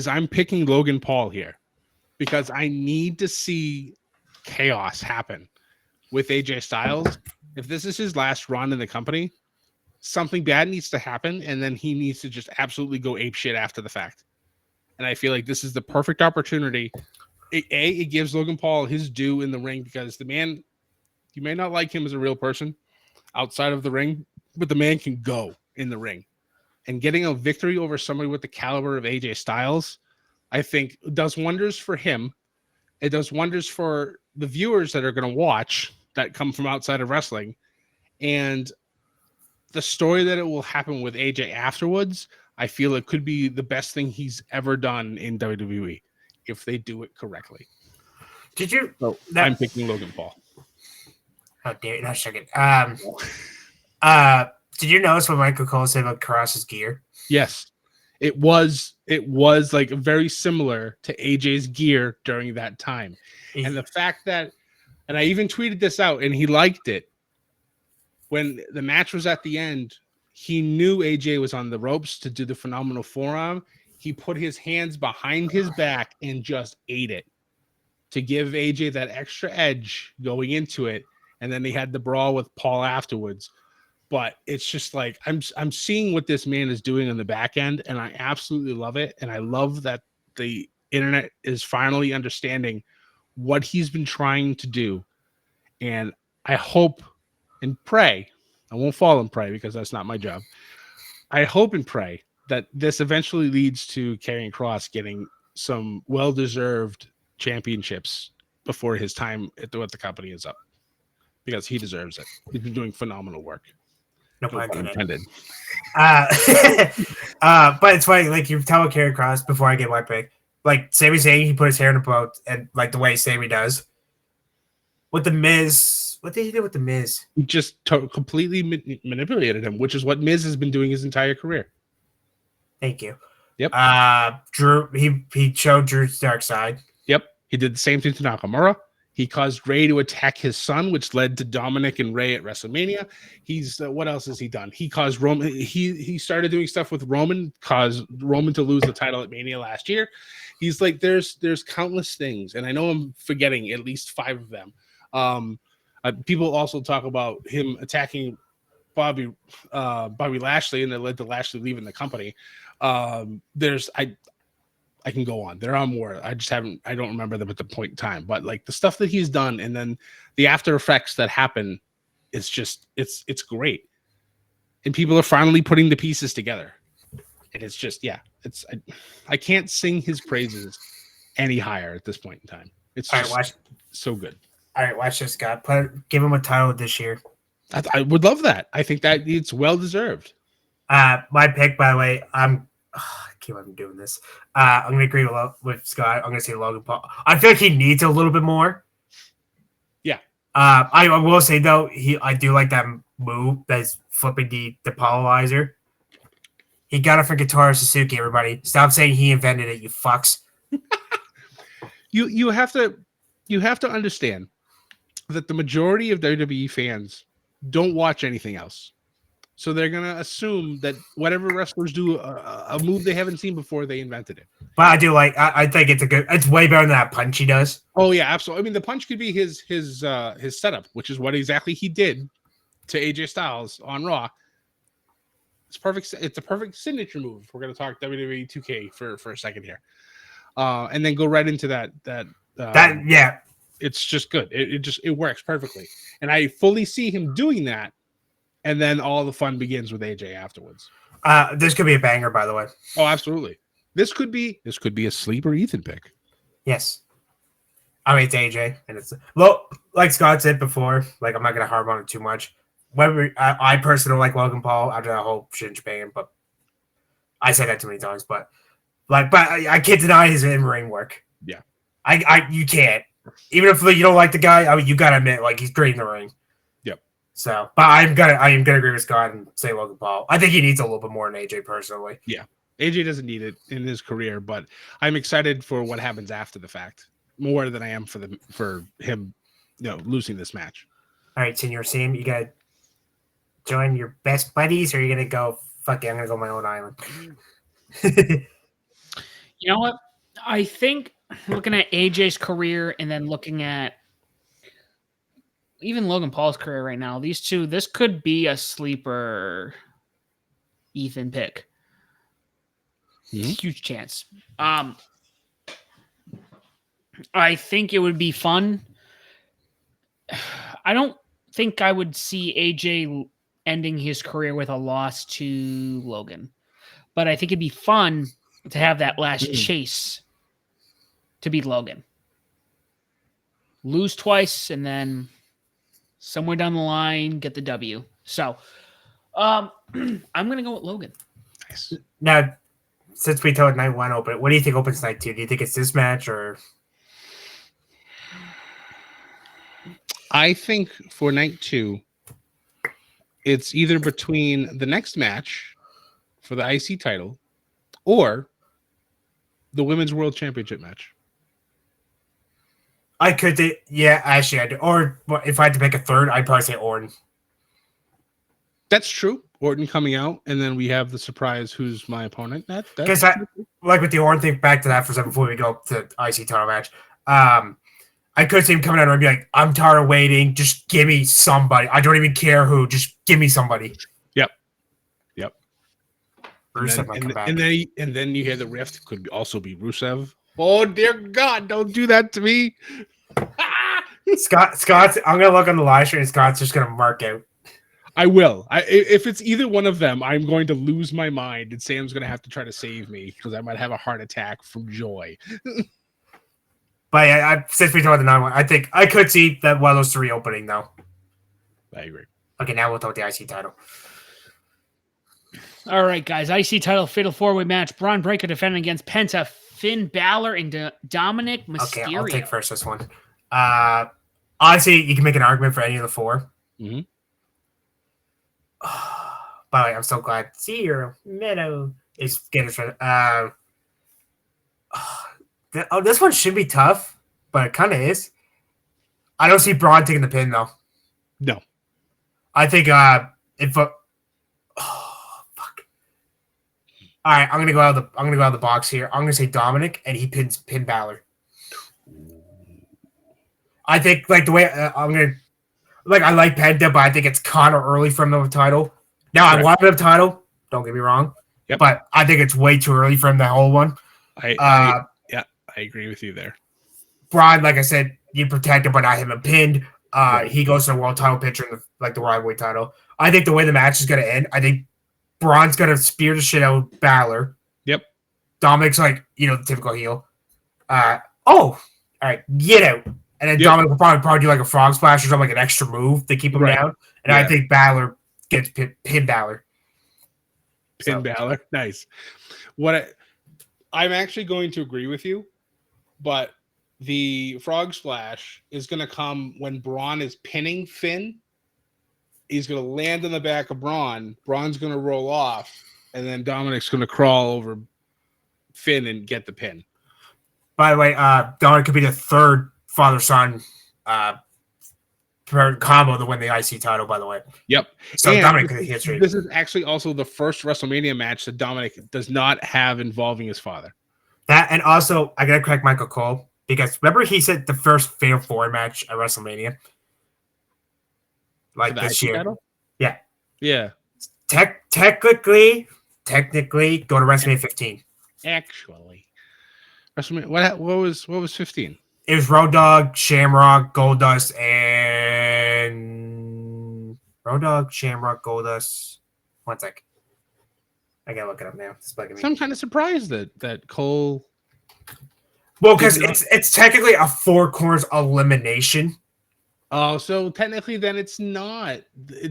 I'm picking Logan Paul here because I need to see chaos happen with AJ Styles. If this is his last run in the company, something bad needs to happen, and then he needs to just absolutely go ape shit after the fact. And I feel like this is the perfect opportunity. It gives Logan Paul his due in the ring because the man, you may not like him as a real person outside of the ring, but the man can go in the ring. And getting a victory over somebody with the caliber of AJ Styles, I think does wonders for him. It does wonders for the viewers that are going to watch that come from outside of wrestling. And the story that it will happen with AJ afterwards, I feel it could be the best thing he's ever done in WWE if they do it correctly. I'm picking Logan Paul. How dare you? Not second. Did you notice what Michael Cole said about Kross's gear? Yes. It was like very similar to AJ's gear during that time. And the fact that, and I even tweeted this out and he liked it, when the match was at the end, he knew AJ was on the ropes to do the phenomenal forearm. He put his hands behind his back and just ate it to give AJ that extra edge going into it. And then he had the brawl with Paul afterwards. But it's just like, I'm seeing what this man is doing on the back end, and I absolutely love it. And I love that the internet is finally understanding what he's been trying to do. And I hope and pray, I won't fall and pray because that's not my job. I hope and pray that this eventually leads to Karrion Kross getting some well-deserved championships before his time at the company is up, because he deserves it. He's been doing phenomenal work. No pun intended. But it's funny, like you tell Karrion Kross before I get my pick, like Sami Zayn, he put his hair in a bow, and like the way Sami does. With the Miz, what did he do with the Miz? He just completely manipulated him, which is what Miz has been doing his entire career. Thank you. Yep. Drew, he showed Drew's dark side. Yep. He did the same thing to Nakamura. He caused Ray to attack his son, which led to Dominic and Ray at WrestleMania. He's what else has he done? He caused Roman. He started doing stuff with Roman, caused Roman to lose the title at Mania last year. He's like, there's countless things, and I know I'm forgetting at least 5 of them. People also talk about him attacking Bobby Lashley, and that led to Lashley leaving the company. I can go on. There are more. I don't remember them at the point in time. But like the stuff that he's done, and then the after effects that happen, it's great. And people are finally putting the pieces together. And it's just, I can't sing his praises any higher at this point in time. It's just so good. All right, watch this, Scott. Give him a title this year. I would love that. I think that it's well deserved. My pick, by the way, I can't believe I'm doing this. I'm going to agree with Scott. I'm going to say Logan Paul. I feel like he needs a little bit more. Yeah. I will say, though, I do like that move that's flipping the polarizer. He got it from Guitar Suzuki, everybody. Stop saying he invented it, you fucks. You have to understand that the majority of WWE fans don't watch anything else. So they're going to assume that whatever wrestlers do a move they haven't seen before, they invented it. But I do I think it's way better than that punch he does. Oh yeah, absolutely. I mean, the punch could be his setup, which is what exactly he did to AJ Styles on Raw. It's perfect. It's a perfect signature move. We're going to talk WWE 2K for a second here. And then go right into that. It's just good. It works perfectly. And I fully see him doing that. And then all the fun begins with AJ afterwards. This could be a banger, by the way. Oh, absolutely. This could be a sleeper Ethan pick. Yes. I mean, it's AJ, and it's like Scott said before. Like, I'm not gonna harp on it too much. I personally like Logan Paul after that whole shit in Japan, but I said that too many times. But I can't deny his in-ring work. Yeah. You can't. Even if you don't like the guy, I mean, you gotta admit, like, he's great in the ring. So, but I am gonna agree with Scott and say Logan Paul. I think he needs a little bit more than AJ personally. Yeah, AJ doesn't need it in his career, but I'm excited for what happens after the fact more than I am for him, losing this match. All right, Senor Sam, you gotta join your best buddies, or you're gonna go? Fuck it, I'm gonna go my own island. You know what? I think looking at AJ's career and then looking at even Logan Paul's career right now, these two, this could be a sleeper Ethan pick. Mm-hmm. Huge chance. I think it would be fun. I don't think I would see AJ ending his career with a loss to Logan, but I think it'd be fun to have that last chase to beat Logan. Lose twice and then somewhere down the line, get the W. So, I'm going to go with Logan. Nice. Now, since we told night 1 open, what do you think opens night 2? Do you think it's this match or? I think for night 2, it's either between the next match for the IC title or the Women's World Championship match. I could, actually, I do. Or if I had to pick a third, I'd probably say Orton. That's true. Orton coming out, and then we have the surprise. Who's my opponent? Because like with the Orton thing, back to that for a second before we go to IC title match. I could see him coming out and be like, "I'm tired of waiting. Just give me somebody. I don't even care who. Just give me somebody." Yep. And then you hear the rift could also be Rusev. Oh dear God! Don't do that to me. Scott's. I'm gonna look on the live stream. And Scott's just gonna mark out. I will. If it's either one of them, I'm going to lose my mind, and Sam's going to have to try to save me because I might have a heart attack from joy. But since we talked about the 9-1, I think I could see that one of those 3 opening though. I agree. Okay, now we'll talk the IC title. All right, guys. IC title fatal 4-way match. Braun Breaker defending against Penta. Finn Balor and Dominic Mysterio. Okay, I'll take first this one. Honestly, you can make an argument for any of the four. Mm-hmm. By the way, I'm so glad Zero Meadow is getting this. This one should be tough, but it kind of is. I don't see Braun taking the pin though. No, I think if fuck. All right, I'm gonna go out of the box here. I'm gonna say Dominic, and he pins Balor. I think like the way I'm gonna I like Penta, but I think it's kind of early from the title. Now I want the title. Don't get me wrong. Yep. But I think it's way too early from the whole one. I agree with you there. Braun, like I said, you protect him, but not him pinned. He goes to the world title picture in the rivalry title. I think the way the match is gonna end, I think Braun's gonna spear the shit out of Balor. Yep. Dominic's the typical heel. All right, get out. And then Dominic will probably do like a frog splash or something, like an extra move to keep him down. And I think Balor gets pin Balor. Balor. Nice. I'm actually going to agree with you, but the frog splash is going to come when Braun is pinning Finn. He's going to land on the back of Braun. Braun's going to roll off, and then Dominic's going to crawl over Finn and get the pin. By the way, Dominic could be the third father-son combo to win the IC title, by the way. Yep. So and Dominic could history. This is actually also the first WrestleMania match that Dominic does not have involving his father. That, and also, I got to correct Michael Cole, because remember he said the first Fatal 4 match at WrestleMania? Like this year. Title? Yeah. Yeah. Technically, go to WrestleMania 15. Actually. WrestleMania, what was 15? It was Road Dogg, Shamrock, Goldust, and Road Dogg, Shamrock, Goldust. One sec. I gotta look it up now. It's bugging me. So I'm kind of surprised that Cole. Well, because it's technically a 4 corners elimination. Oh, so technically, then it's not.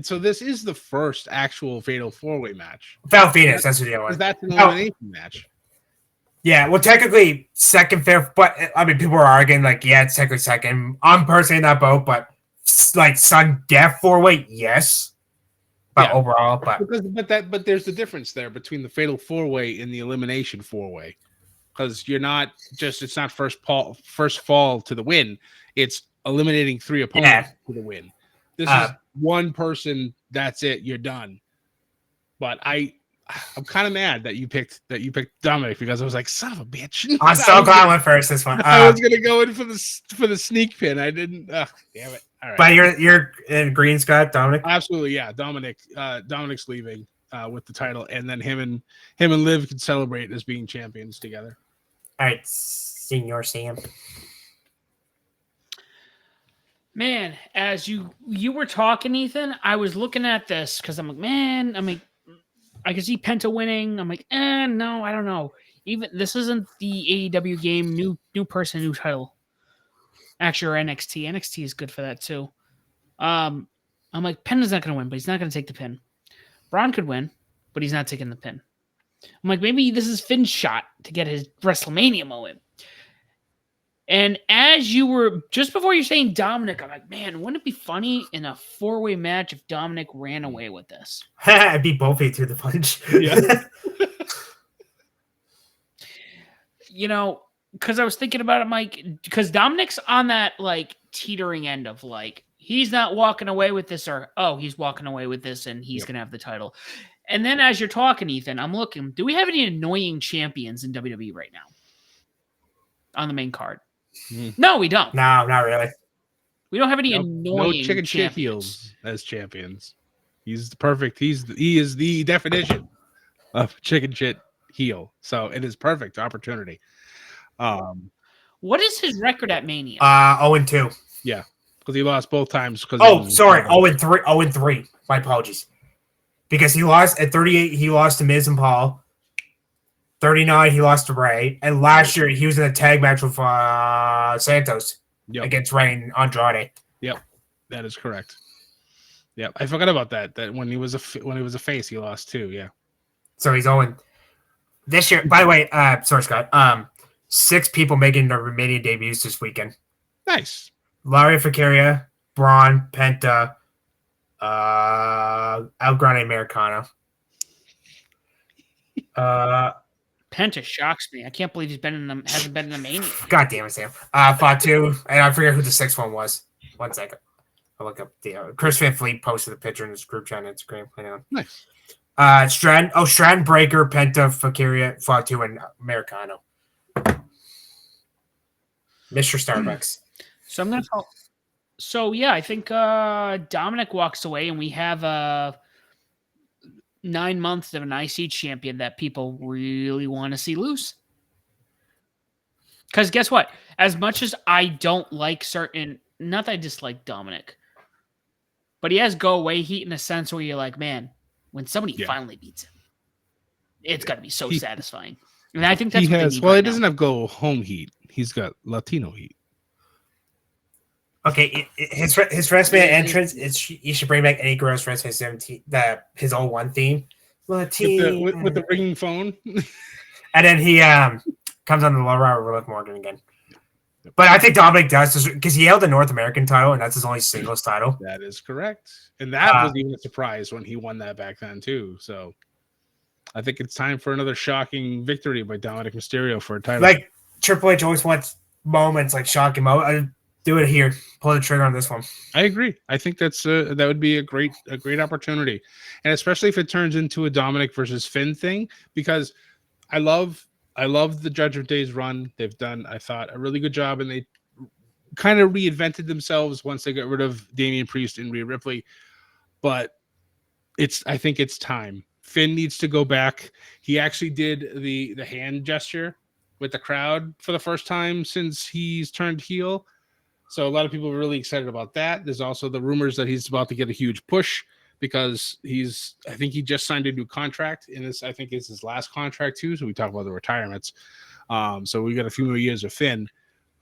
So this is the first actual Fatal 4-Way match. Val Phoenix, that's the other one. That's an elimination match. Yeah, well, technically second, fair, but I mean, people are arguing it's technically second. I'm personally in that boat, but Sun Death 4-Way, yes, but overall, but there's the difference there between the Fatal 4-Way and the Elimination 4-Way, because you're not just it's not first fall to the win. It's eliminating 3 opponents to the win. This is one person. That's it. You're done. But I'm kind of mad that you picked Dominic, because I was like, son of a bitch. I'm so glad I went first this one. I was gonna go in for the sneak pin. I didn't. Damn it! All right. But you're in green, Scott, Dominic. Absolutely, yeah. Dominic's leaving with the title, and then him and Liv can celebrate as being champions together. All right, Senior Sam. Man, as you were talking, Ethan, I was looking at this because I'm like, I can see Penta winning. I'm like, no, I don't know. Even this isn't the AEW game. New person, new title. Actually, or NXT. NXT is good for that too. I'm like, Penta's not going to win, but he's not going to take the pin. Braun could win, but he's not taking the pin. I'm like, maybe this is Finn's shot to get his WrestleMania moment. And as you were, just before you're saying Dominic, I'm like, man, wouldn't it be funny in a 4-way match if Dominic ran away with this? I beat both feet through the punch. Yeah. Because I was thinking about it, Mike, because Dominic's on that, teetering end of, he's not walking away with this, or, he's walking away with this, and he's going to have the title. And then as you're talking, Ethan, I'm looking, do we have any annoying champions in WWE right now? On the main card? No, we don't. No, not really. We don't have any annoying chicken shit heels as champions. He's the perfect. He is the definition of chicken shit heel. So it is perfect opportunity. What is his record at Mania? 0-2. Yeah, because he lost both times. Sorry, 0-3. 0-3. My apologies. Because he lost at 38. He lost to Miz and Paul. 39, he lost to Ray. And last year, he was in a tag match with Santos against Ray and Andrade. Yep, that is correct. Yep, I forgot about that. That when he was a face, he lost too. Yeah. So he's 0. This year, by the way, sorry, Scott. 6 people making their Romania debuts this weekend. Nice. Laria Ficaria, Braun, Penta, El Grande Americano. Penta shocks me. I can't believe he's hasn't been in the Mania. God damn it, Sam. Fatu, and I forget who the 6th one was. 1 second. I'll look up the Chris Van Fleet posted a picture in his group chat on Instagram. Hang on. Nice. Strand Breaker, Penta, Ficaria, Fatu, and Americano. Mr. Starbucks. So I'm gonna call. So yeah, I think Dominic walks away, and we have 9 months of an IC champion that people really want to see loose. Because guess what? As much as I don't like certain, not that I dislike Dominic, but he has go away heat in a sense where you're like, man, when somebody finally beats him, it's got to be so satisfying. And I think that's he what has. they need Well, right he doesn't have go home heat. He's got Latino heat. Okay, his WrestleMania entrance is you should bring back Eddie Guerrero's WrestleMania 17, his 01 theme. With the ringing phone. And then he comes on the low ride with Liv Morgan again. But I think Dominic does because he held the North American title, and that's his only singles title. That is correct. And that was even a surprise when he won that back then, too. So I think it's time for another shocking victory by Dominic Mysterio for a title. Like Triple H always wants moments like shocking moments. Do it here. Pull the trigger on this one. I agree. I think that would be a great opportunity, and especially if it turns into a Dominic versus Finn thing, because I love the Judgment Day's run. They've done, I thought, a really good job, and they kind of reinvented themselves once they got rid of Damian Priest and Rhea Ripley. But I think it's time. Finn needs to go back. He actually did the hand gesture with the crowd for the first time since he's turned heel. So a lot of people are really excited about that. There's also the rumors that he's about to get a huge push because I think he just signed a new contract, and this I think is his last contract too. So we talk about the retirements. So we got a few more years of Finn.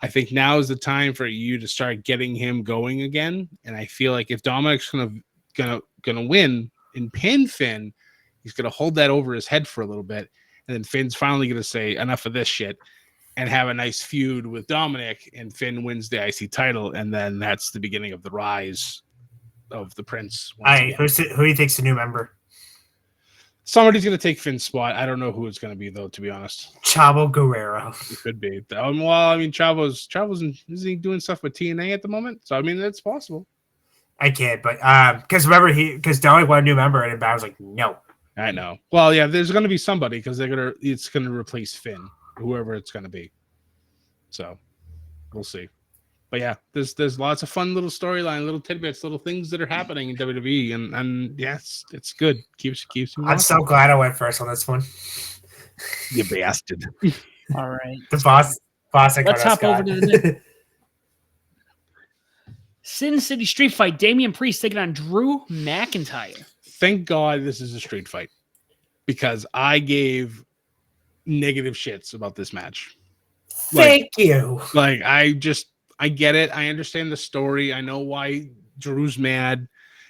I think now is the time for you to start getting him going again. And I feel like if Dominic's gonna win and pin Finn, he's gonna hold that over his head for a little bit, and then Finn's finally gonna say enough of this shit and have a nice feud with Dominic, and Finn wins the IC title, and then that's the beginning of the rise of the Prince. Who do you think's the new member? Somebody's going to take Finn's spot. I don't know who it's going to be, though, to be honest. Chavo Guerrero. It could be. Well, I mean, Chavo's isn't he doing stuff with TNA at the moment? So, I mean, that's possible. I can't, but because remember, because Dominic wanted a new member, and I was like, no. I know. Well, yeah, there's going to be somebody because it's going to replace Finn, whoever it's going to be. So we'll see. But yeah, there's lots of fun little storyline, little tidbits, little things that are happening in WWE, and yes, it's good. Keeps me. I'm so glad I went first on this one. You bastard. All right, the boss. Let's hop over to the Sin City Street Fight. Damian Priest taking on Drew McIntyre. Thank God this is a street fight because I gave negative shits about this match. Thank you. Like, I get it. I understand the story. I know why Drew's mad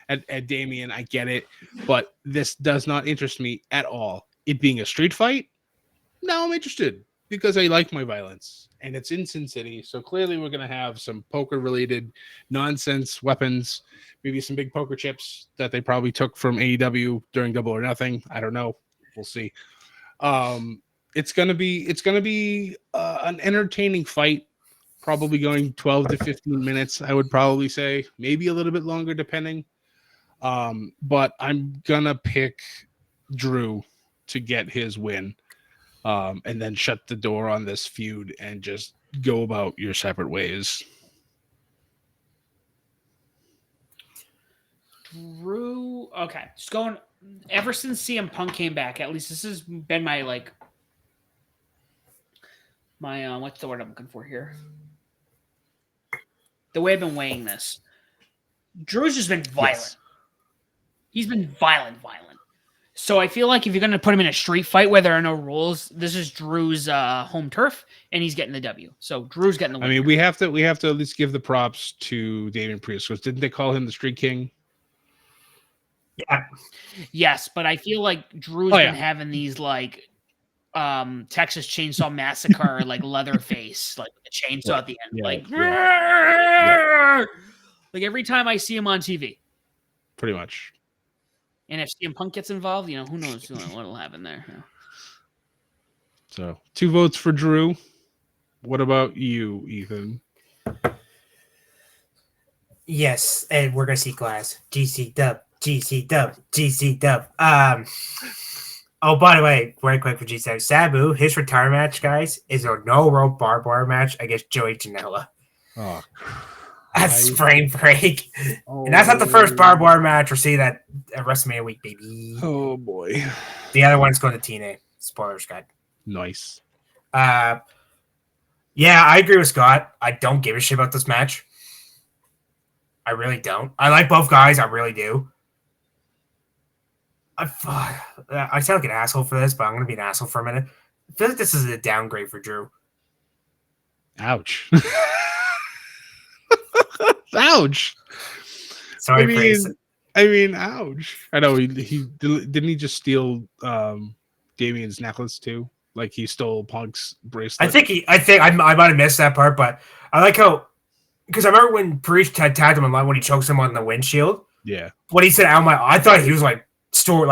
at Damian. I get it. But this does not interest me at all. It being a street fight? No, I'm interested because I like my violence. And it's in Sin City. So clearly we're going to have some poker-related nonsense weapons. Maybe some big poker chips that they probably took from AEW during Double or Nothing. I don't know. We'll see. It's gonna be an entertaining fight, probably going 12 to 15 minutes. I would probably say maybe a little bit longer, depending. But I'm gonna pick Drew to get his win, and then shut the door on this feud and just go about your separate ways. Drew, okay, just going. Ever since CM Punk came back, at least this has been my what's the word I'm looking for here? The way I've been weighing this. Drew's just been violent. Yes. He's been violent. So I feel like if you're going to put him in a street fight where there are no rules, this is Drew's home turf, and he's getting the W. So Drew's getting the win. I mean, we have to at least give the props to Damian Priest, because didn't they call him the Street King? Yeah. Yes, but I feel like Drew's been having these Texas Chainsaw Massacre, like Leatherface, like the chainsaw at the end, like every time I see him on TV. Pretty much. And if CM Punk gets involved, who knows what'll happen there. So 2 votes for Drew. What about you, Ethan? Yes, and we're gonna see Glass. GC Dub, GC Dub, GC Dub. Oh, by the way, very quick for GC, Sabu, his retirement match, guys, is a no rope barbed wire match against Joey Janela. Oh, that's spring break, and that's not the first barbed wire match we're seeing at WrestleMania week, baby. Oh boy, the other one's going to TNA. Spoilers, guys. Nice. Yeah, I agree with Scott. I don't give a shit about this match. I really don't. I like both guys. I really do. I sound like an asshole for this, but I'm going to be an asshole for a minute. I feel like this is a downgrade for Drew. Ouch. Ouch. Sorry, I mean, ouch. I know he didn't he just steal Damien's necklace too? Like he stole Punk's bracelet. I think I might have missed that part, but I like how, because I remember when Priest had tagged him online when he chokes him on the windshield. Yeah. When he said I thought he was like store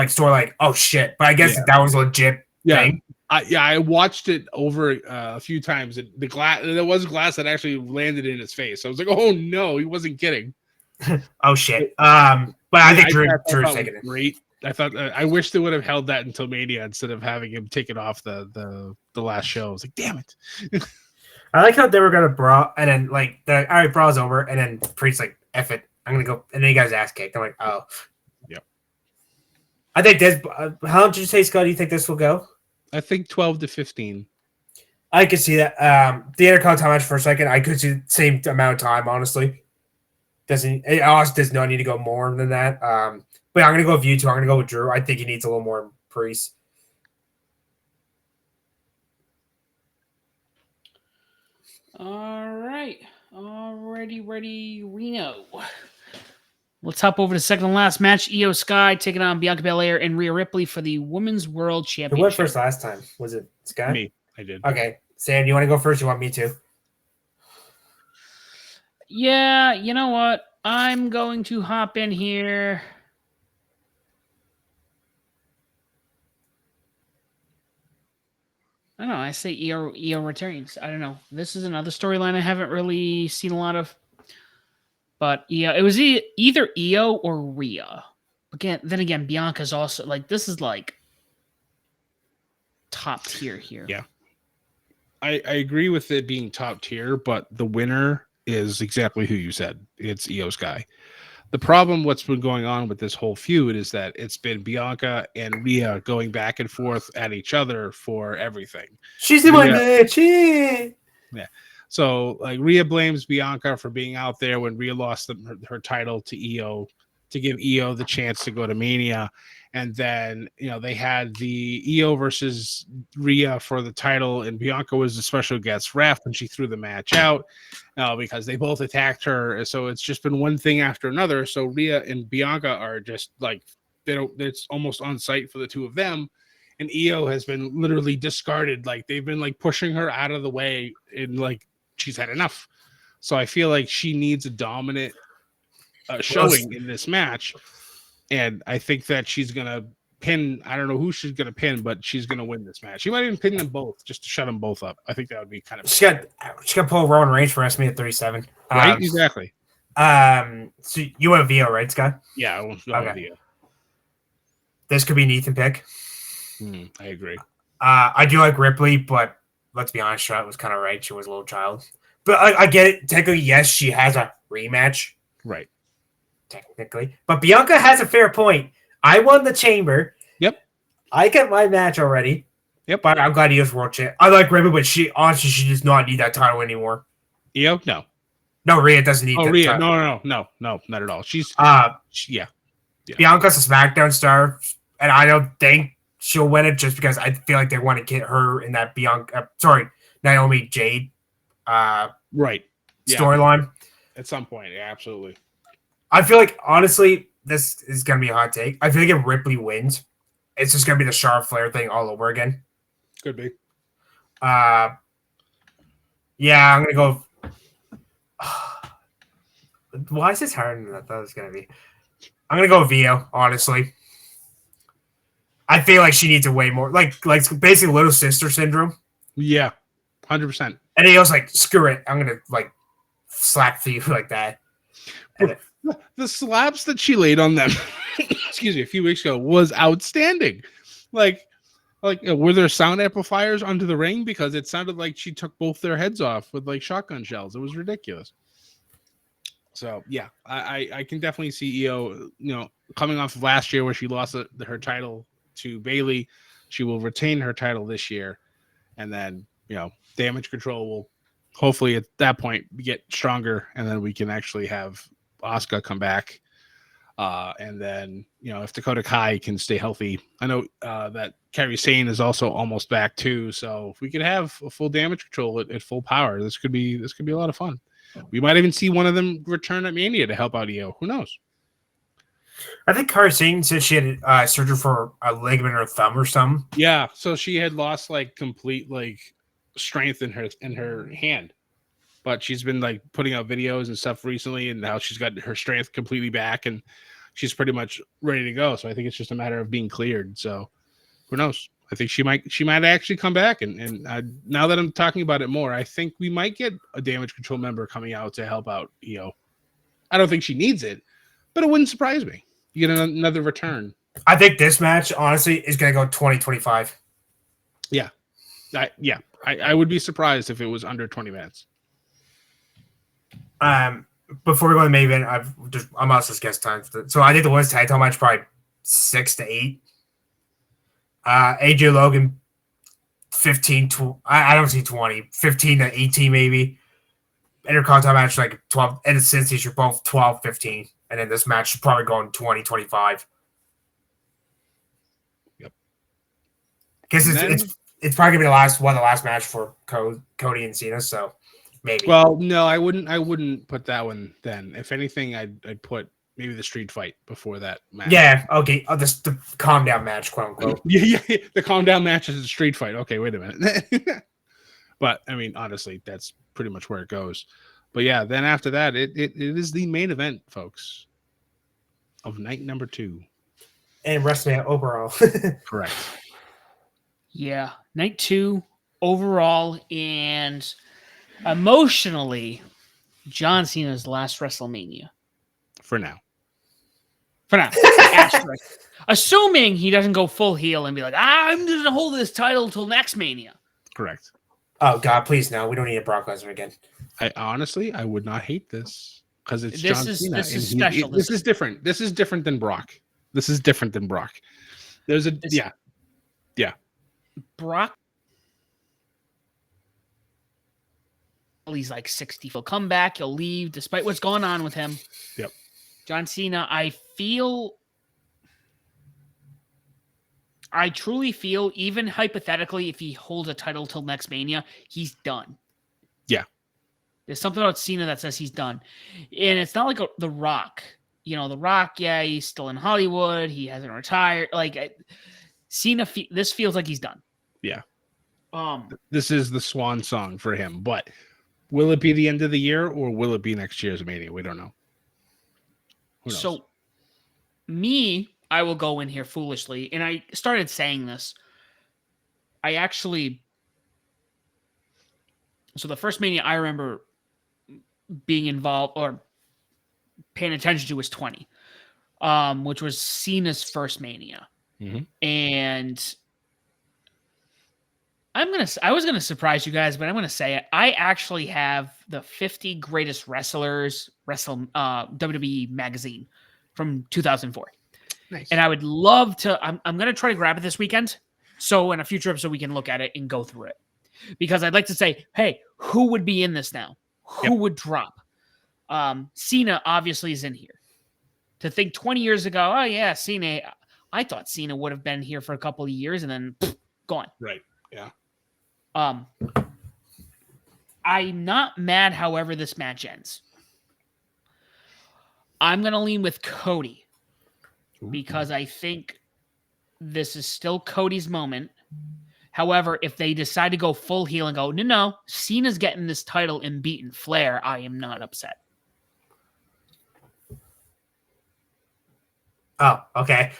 oh shit. But I guess that was a legit thing. I watched it over a few times. The glass, there was glass that actually landed in his face. I was like, oh no, he wasn't kidding. Oh shit. But I think Drew's taking it. Great. I thought I wish they would have held that until Mania instead of having him take it off the last show. I was like, damn it. I like how they were gonna brawl, and then like all right, brawl's over, and then Priest like F it, I'm gonna go, and then he got his ass kicked. I'm like, oh, yep. I think this. How long did you say, Scott? Do you think this will go? I think 12 to 15. I could see that. The Intercontinental match for a second, I could see the same amount of time. Honestly, it also does not need to go more than that. But I'm gonna go with you two. I'm gonna go with Drew. I think he needs a little more Priest. All right. Already ready, Reno. Let's hop over to the second and last match. Io Sky taking on Bianca Belair and Rhea Ripley for the Women's World Championship. Who went first last time? Was it Sky? Me. I did. Okay. Sam, you want to go first? You want me to? Yeah, you know what? I'm going to hop in here. I don't know. I say Io returns. I don't know. This is another storyline I haven't really seen a lot of. But it was either Io or Rhea. Then again, Bianca's also like, this is like top tier here. Yeah. I agree with it being top tier, but the winner is exactly who you said. It's Io Sky. The problem, what's been going on with this whole feud is that it's been Bianca and Rhea going back and forth at each other for everything. She's in my match. Yeah. So like Rhea blames Bianca for being out there when Rhea lost her title to Io to give Io the chance to go to Mania. And then, they had the Io versus Rhea for the title, and Bianca was the special guest ref, and she threw the match out because they both attacked her. So it's just been one thing after another. So Rhea and Bianca are just like, it's almost on site for the two of them. And Io has been literally discarded. Like they've been like pushing her out of the way, and like she's had enough. So I feel like she needs a dominant showing in this match. And I think that she's going to pin, I don't know who she's going to pin, but she's going to win this match. She might even pin them both just to shut them both up. I think that would be kind of... She got to pull Roman Reigns for WrestleMania 37. Right? Exactly. So you went VO, right, Scott? Yeah, I went VO. This could be an Ethan pick. I agree. I do like Ripley, but let's be honest, Charlotte was kind of right. She was a little child. But I get it. Technically, yes, she has a rematch. Right. Technically. But Bianca has a fair point. I won the chamber. Yep. I get my match already. Yep. But I'm glad he is world champ. I like Ripley, but she does not need that title anymore. Io? No. No, Rhea doesn't need that Rhea. title. No, not at all. She's yeah. Bianca's a SmackDown star, and I don't think she'll win it just because I feel like they want to get her in that Naomi Jade right storyline. At some point, yeah, absolutely. I feel like, honestly, this is going to be a hot take. I feel like if Ripley wins, it's just going to be the Charlotte Flair thing all over again. Could be. Yeah, I'm gonna go. Why is this harder than I thought it was gonna be? I'm gonna go Vio, honestly. I feel like she needs a way more like basically little sister syndrome. Yeah, 100%. And he goes like, screw it, I'm gonna like slap Theo like that. The slaps that she laid on them, excuse me, a few weeks ago was outstanding. Like were there sound amplifiers under the ring? Because it sounded like she took both their heads off with like shotgun shells. It was ridiculous. So yeah, I can definitely see Io, coming off of last year where she lost her title to Bayley. She will retain her title this year, and then Damage Control will hopefully at that point get stronger, and then we can actually have Asuka come back. And then if Dakota Kai can stay healthy, I know that Kairi Sane is also almost back too. So if we could have a full Damage Control at full power, this could be a lot of fun. We might even see one of them return at Mania to help out Io. Who knows? I think Kairi Sane said she had surgery for a ligament or a thumb or something. Yeah, so she had lost like complete like strength in her hand, but she's been like putting out videos and stuff recently, and now she's got her strength completely back, and she's pretty much ready to go. So I think it's just a matter of being cleared. So who knows? I think she might actually come back, and now that I'm talking about it more, I think we might get a Damage Control member coming out to help out Io. I don't think she needs it, but it wouldn't surprise me. You get another return. I think this match, honestly, is going to go 20-25. Yeah. I would be surprised if it was under 20 minutes. Before we go to the main event, I'm also just guess time. So I think the women's tag title match probably 6 to 8. AJ Logan 15 to I don't see 20, 15 to 18 maybe. Intercontinental match like 12, and since these are both 12-15, and then this match is probably going 20-25. Yep. Because it's probably gonna be the last match for Cody and Cena, so maybe. Well, no, I wouldn't put that one then. If anything, I'd put maybe the street fight before that match. Yeah, okay. The calm down match, quote unquote. yeah. The calm down match is a street fight. Okay, wait a minute. But I mean, honestly, that's pretty much where it goes. But yeah, then after that, it is the main event, folks, of night number 2. And WrestleMania overall. Correct. Yeah, night 2 overall, and emotionally, John Cena's last WrestleMania. For now. Asterisk. Assuming he doesn't go full heel and be like, I'm going to hold this title till next Mania. Correct. Oh God, please no! We don't need a Brock Lesnar again. I would not hate this because it's This John is- Cena. this is special. This is different. This is different than Brock. There's Brock, he's like 60. He'll come back. He'll leave despite what's going on with him. Yep. John Cena, I truly feel, even hypothetically, if he holds a title till next Mania, he's done. Yeah. There's something about Cena that says he's done. And it's not like The Rock. The Rock, yeah, he's still in Hollywood. He hasn't retired. Cena, this feels like he's done. Yeah. Um, This is the swan song for him. But will it be the end of the year or will it be next year's Mania? We don't know. Who knows? So, I will go in here foolishly, and I started saying this. So the first Mania I remember being involved or paying attention to was 20, which was Cena's first Mania. Mm-hmm. And I was gonna surprise you guys, but I'm gonna say it. I actually have the 50 greatest wrestlers WWE magazine from 2004. Nice. And I would love to. I'm going to try to grab it this weekend. So in a future episode, we can look at it and go through it. Because I'd like to say, hey, who would be in this now? Who would drop? Cena obviously is in here. To think 20 years ago, oh yeah, Cena. I thought Cena would have been here for a couple of years and then gone. Right. Yeah. I'm not mad, however, this match ends. I'm going to lean with Cody. Because I think this is still Cody's moment. However, if they decide to go full heel and go, no, Cena's getting this title and beating Flair, I am not upset. Oh, okay.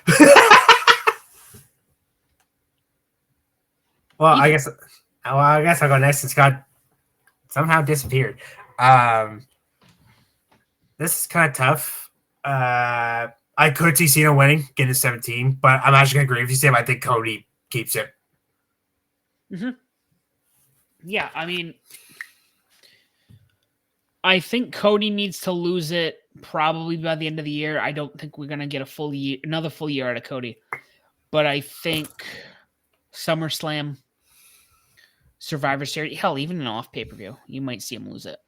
Well, I guess I'll go next. And Scott somehow disappeared. This is kind of tough. I could see Cena winning, getting 17, but I'm actually going to agree with you, Sam. I think Cody keeps it. Mm-hmm. Yeah, I mean, I think Cody needs to lose it probably by the end of the year. I don't think we're going to get another full year out of Cody. But I think SummerSlam, Survivor Series, hell, even an off pay-per-view, you might see him lose it.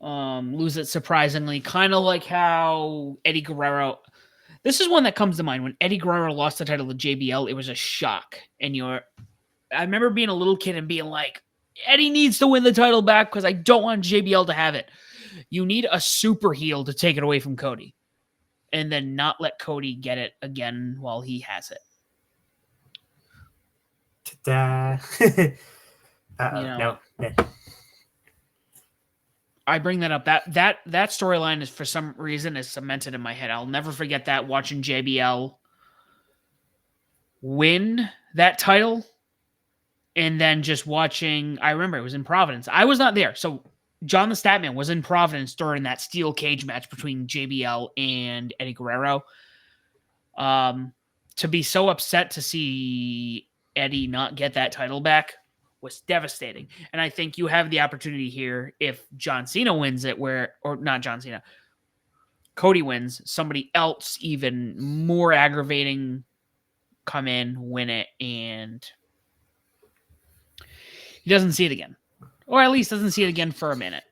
Lose it surprisingly, kind of like how Eddie Guerrero. This is one that comes to mind. When Eddie Guerrero lost the title to JBL, it was a shock. And I remember being a little kid and being like, Eddie needs to win the title back because I don't want JBL to have it. You need a super heel to take it away from Cody and then not let Cody get it again while he has it. No. I bring that up. That storyline is, for some reason, is cemented in my head. I'll never forget that, watching JBL win that title and then just watching. I remember it was in Providence. I was not there. So John the Statman was in Providence during that steel cage match between JBL and Eddie Guerrero. To be so upset to see Eddie not get that title back was devastating. And I think you have the opportunity here, if John Cena wins it, or not John Cena, Cody wins, somebody else even more aggravating come in, win it, and he doesn't see it again. Or at least doesn't see it again for a minute.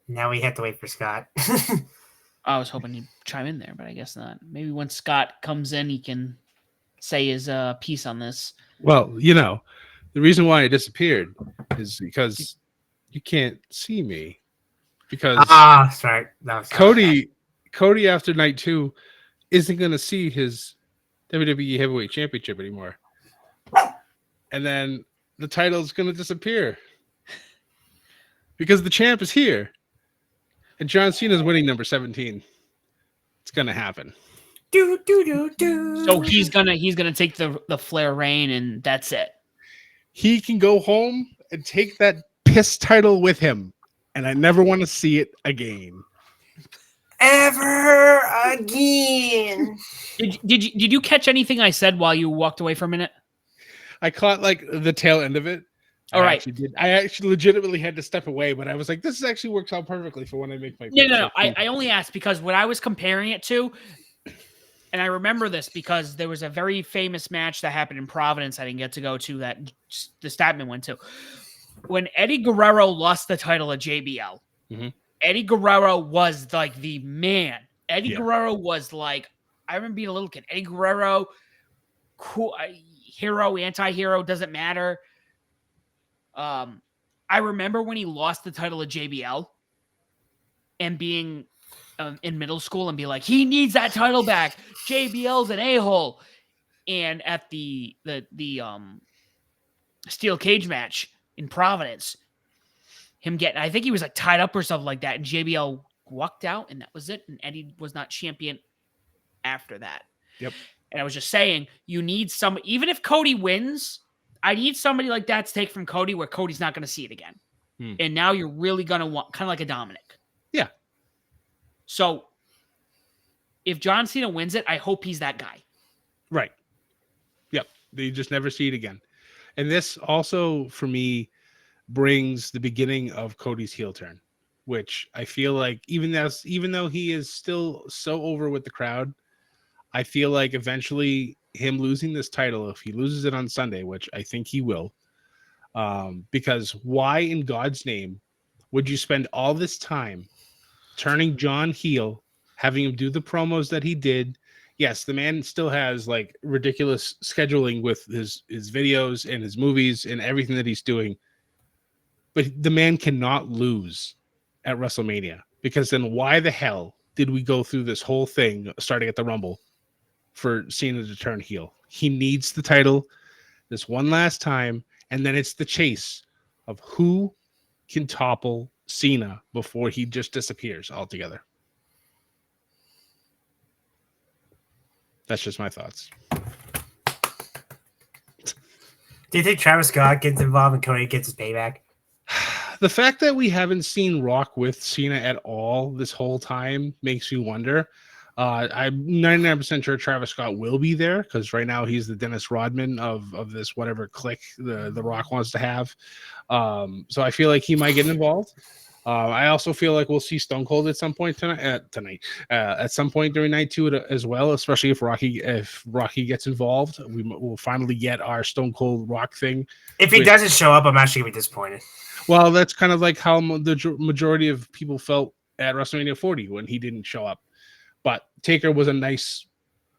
Now we have to wait for Scott. I was hoping he'd chime in there, but I guess not. Maybe when Scott comes in, he can say his piece on this. Well, the reason why I disappeared is because you can't see me. Because sorry. No, Cody after night 2 isn't going to see his WWE Heavyweight Championship anymore. And then the title's going to disappear. Because the champ is here. And John Cena's winning number 17. It's going to happen. So he's gonna take the Flair reign, and that's it. He can go home and take that piss title with him, and I never want to see it again. Ever again. Did you catch anything I said while you walked away for a minute? I caught like the tail end of it. All right. I actually legitimately had to step away, but I was like, this actually works out perfectly for when I make my. No. I only asked because what I was comparing it to. And I remember this because there was a very famous match that happened in Providence I didn't get to go to that the Statman went to. When Eddie Guerrero lost the title of JBL, Eddie Guerrero was like the man. Eddie Guerrero was like, I remember being a little kid. Eddie Guerrero, cool, hero, anti-hero, doesn't matter. I remember when he lost the title of JBL and being in middle school and be like, he needs that title back. JBL's an a-hole. And at the steel cage match in Providence, I think he was like tied up or something like that, and JBL walked out, and that was it. And Eddie was not champion after that. Yep. And I was just saying, you need even if Cody wins, I need somebody like that to take from Cody where Cody's not going to see it again. And now you're really going to want, kind of like a Dominic. Yeah. So if John Cena wins it, I hope he's that guy. Right. Yep. You just never see it again. And this also, for me, brings the beginning of Cody's heel turn, which I feel like even though he is still so over with the crowd, I feel like eventually him losing this title, if he loses it on Sunday, which I think he will, because why in God's name would you spend all this time turning John heel, having him do the promos that he did? Yes, the man still has like ridiculous scheduling with his videos and his movies and everything that he's doing. But the man cannot lose at WrestleMania, because then why the hell did we go through this whole thing starting at the Rumble for Cena to turn heel? He needs the title this one last time, and then it's the chase of who can topple Cena before he just disappears altogether. That's just my thoughts. Do you think Travis Scott gets involved and Cody gets his payback? The fact that we haven't seen Rock with Cena at all this whole time makes me wonder. I'm 99% sure Travis Scott will be there because right now he's the Dennis Rodman of this whatever clique the Rock wants to have. So I feel like he might get involved. I also feel like we'll see Stone Cold at some point tonight. At some point during night 2 as well, especially if Rocky gets involved. We'll finally get our Stone Cold Rock thing. If he doesn't show up, I'm actually gonna be disappointed. Well, that's kind of like how the majority of people felt at WrestleMania 40 when he didn't show up. But Taker was a nice,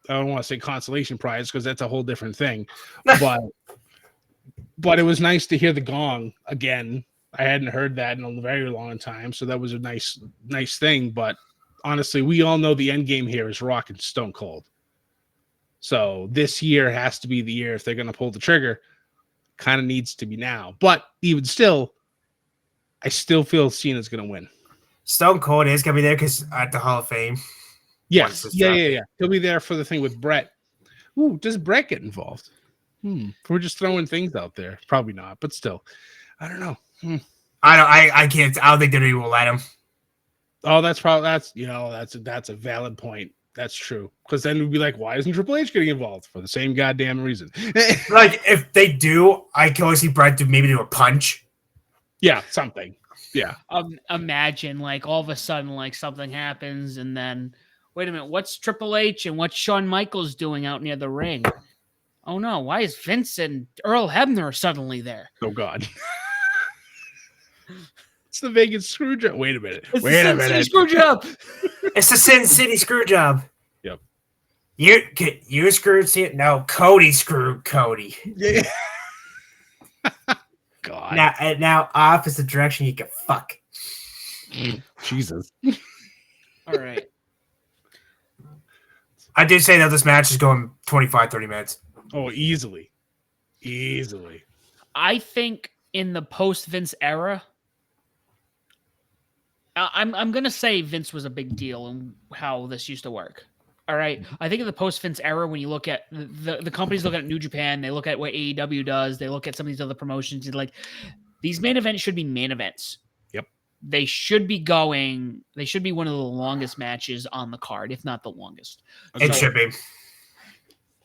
I don't want to say consolation prize because that's a whole different thing. But it was nice to hear the gong again. I hadn't heard that in a very long time, so that was a nice thing. But honestly, we all know the end game here is Rock and Stone Cold. So this year has to be the year if they're going to pull the trigger. Kind of needs to be now. But even still, I still feel Cena's going to win. Stone Cold is going to be there because at the Hall of Fame. Yes. Yeah. He'll be there for the thing with Brett. Ooh, does Brett get involved? We're just throwing things out there. Probably not, but still. I don't know. I can't. I don't think WWE will let him. Oh, that's a valid point. That's true. Because then we'd be like, why isn't Triple H getting involved? For the same goddamn reason. Like if they do, I can only see Brett do a punch. Yeah, something. Yeah. Imagine like all of a sudden like something happens and then wait a minute, what's Triple H and what's Shawn Michaels doing out near the ring? Oh no, why is Vince and Earl Hebner suddenly there? Oh God. It's the Vegas screw job. Wait a minute. It's the Sin City screw job. It's the Sin City screw job. Yep. You screwed Cena? No, Cody screwed Cody. Yeah. God. Now opposite direction you can fuck. Jesus. All right. I did say that this match is going 25, 30 minutes. Oh, easily. I think in the post-Vince era, I'm going to say Vince was a big deal in how this used to work. All right. I think in the post-Vince era, when you look at the companies look at New Japan, they look at what AEW does, they look at some of these other promotions, and like these main events should be main events. Yep. They should be one of the longest matches on the card, if not the longest. It should be.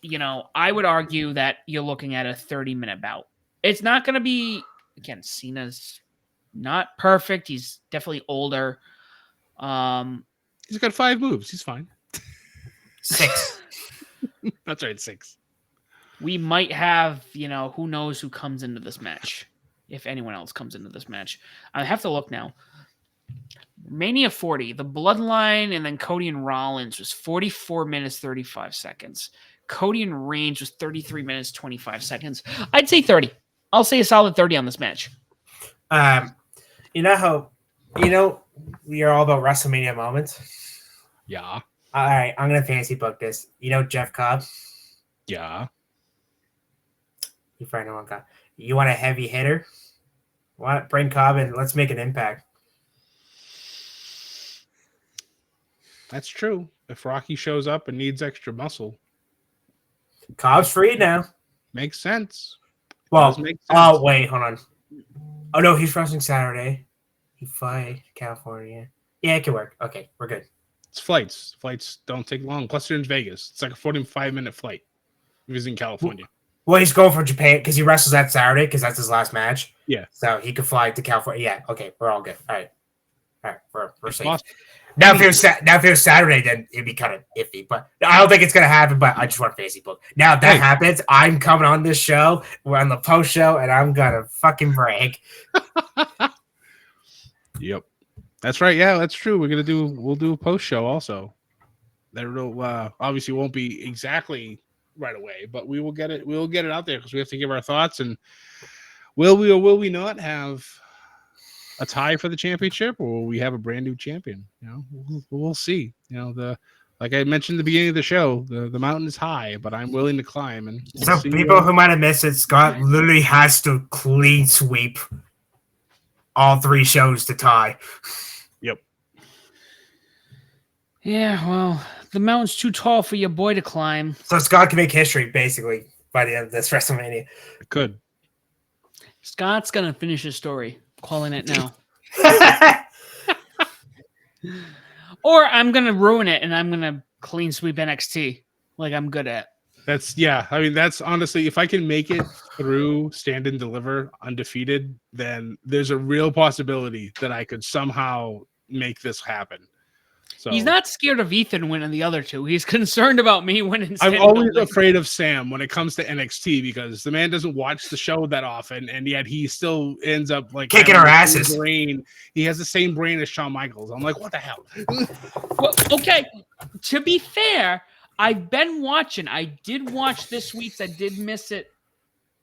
You know, I would argue that you're looking at a 30-minute bout. It's not going to be, again, Cena's not perfect. He's definitely older. He's got 5 moves. He's fine. 6. That's right, 6. We might have, who knows who comes into this match. If anyone else comes into this match. I have to look now. Mania 40, the Bloodline and then Cody and Rollins was 44 minutes, 35 seconds. Cody and Reigns was 33 minutes, 25 seconds. I'd say 30. I'll say a solid 30 on this match. You know how, we are all about WrestleMania moments? Yeah. All right, I'm going to fantasy book this. Jeff Cobb? Yeah. You probably know one guy. You want a heavy hitter? Bring Cobb in. Let's make an impact. That's true. If Rocky shows up and needs extra muscle. Cobb's free now. Makes sense. Well, oh, wait, hold on. Oh, no, he's wrestling Saturday. He fly to California. Yeah, it could work. Okay, we're good. It's flights. Flights don't take long. Plus, they're in Vegas. It's like a 45-minute flight if he's in California. Well, he's going for Japan because he wrestles that Saturday because that's his last match. Yeah. So he could fly to California. Yeah, okay, we're all good. All right, we're safe. Awesome. Now, if it was Saturday, then it'd be kind of iffy. But I don't think it's gonna happen. But I just want fantasy book. Now if that happens, I'm coming on this show. We're on the post show, and I'm gonna fucking brag. Yep, that's right. Yeah, that's true. We'll do a post show also. That obviously won't be exactly right away, but we will get it. We'll get it out there because we have to give our thoughts. And will we or will we not have a tie for the championship, or will we have a brand new champion? We'll see. The like I mentioned at the beginning of the show, the mountain is high, but I'm willing to climb. And so people who might have missed it, Scott literally has to clean sweep all 3 shows to tie. Yep. Yeah, well, the mountain's too tall for your boy to climb. So Scott can make history, basically, by the end of this WrestleMania. It could. Scott's going to finish his story. Calling it now. Or I'm going to ruin it, and I'm going to clean sweep NXT like I'm good at. I mean, that's honestly, if I can make it through Stand and Deliver undefeated, then there's a real possibility that I could somehow make this happen. So He's not scared of Ethan winning the other 2. He's concerned about me winning. I'm always afraid of Sam when it comes to NXT because the man doesn't watch the show that often, and yet he still ends up like kicking our asses. He has the same brain as Shawn Michaels. I'm like, what the hell? Well, okay, to be fair, I've been watching. I did watch this week's. I did miss it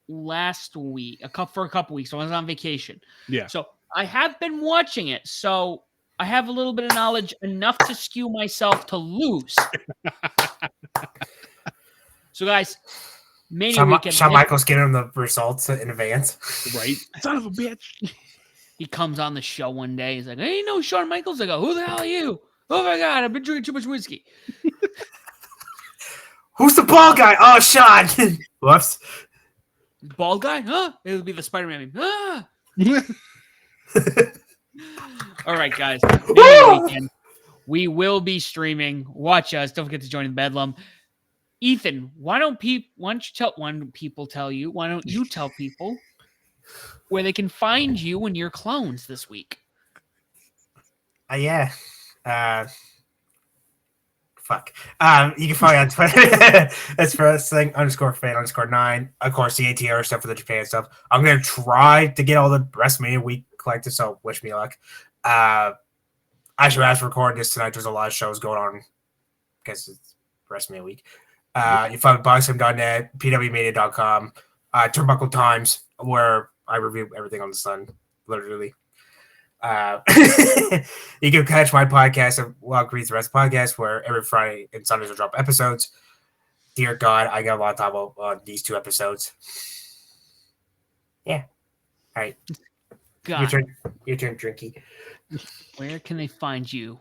last week, for a couple weeks. So I was on vacation. Yeah. So I have been watching it. So I have a little bit of knowledge, enough to skew myself to lose. So, guys, Mania weekend. Shawn Michaels getting him the results in advance. Right? Son of a bitch. He comes on the show one day. He's like, "Hey, you know Shawn Michaels?" I go, "Who the hell are you?" "Oh my God, I've been drinking too much whiskey." Who's the bald guy? Oh, Shawn. Whoops. Bald guy? Huh? It would be the Spider-Man meme. Ah! All right, guys. Weekend, we will be streaming. Watch us. Don't forget to join the Bedlam. Ethan, why don't you tell people where they can find you and your clones this week? Yeah. Fuck. You can find me on Twitter. That's for wrestling_fan_9. Of course, the ATR stuff for the Japan stuff. I'm gonna try to get all the WrestleMania week collected, so wish me luck. I should ask for recording this tonight. There's a lot of shows going on because it's WrestleMania week. You find boxing.net, pwmedia.com, Turnbuckle Times, where I review everything on the Sun, literally. You can catch my podcast, Wild Creeds the Rest podcast, where every Friday and Sundays will drop episodes. Dear God, I got a lot to talk about on these 2 episodes. Yeah. All right. God. Your turn, Drinky. Where can they find you?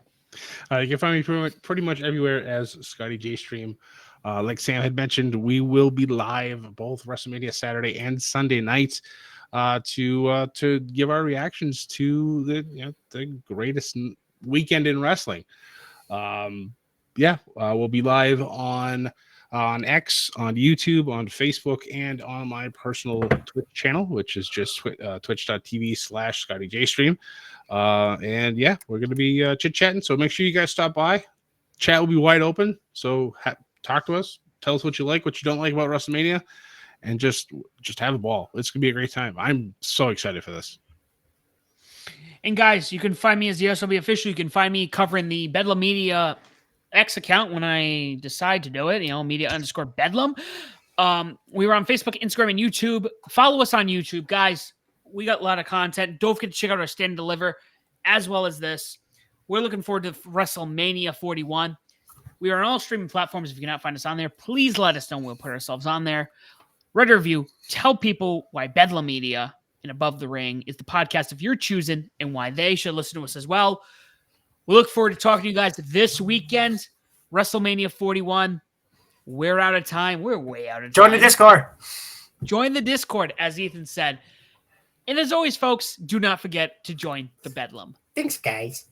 You can find me pretty much everywhere as Scotty J Stream. Like Sam had mentioned, we will be live both WrestleMania Saturday and Sunday nights to give our reactions to the greatest weekend in wrestling. We'll be live on X, on YouTube, on Facebook, and on my personal Twitch channel, which is just twitch.tv/ScottyJStream. We're going to be chit-chatting, so make sure you guys stop by. Chat will be wide open, so talk to us. Tell us what you like, what you don't like about WrestleMania, and just have a ball. It's going to be a great time. I'm so excited for this. And guys, you can find me as the SLB official. You can find me covering the Bedlam Media X account when I decide to do it, media_Bedlam. We were on Facebook, Instagram, and YouTube. Follow us on YouTube, guys. We got a lot of content. Don't forget to check out our Stand and Deliver, as well as this. We're looking forward to WrestleMania 41. We are on all streaming platforms. If you cannot find us on there, please let us know. We'll put ourselves on there. Write a review. Tell people why Bedlam Media and Above the Ring is the podcast of your choosing and why they should listen to us as well. We look forward to talking to you guys this weekend. WrestleMania 41. We're out of time. We're way out of time. Join the Discord. Join the Discord, as Ethan said. And as always, folks, do not forget to join the Bedlam. Thanks, guys.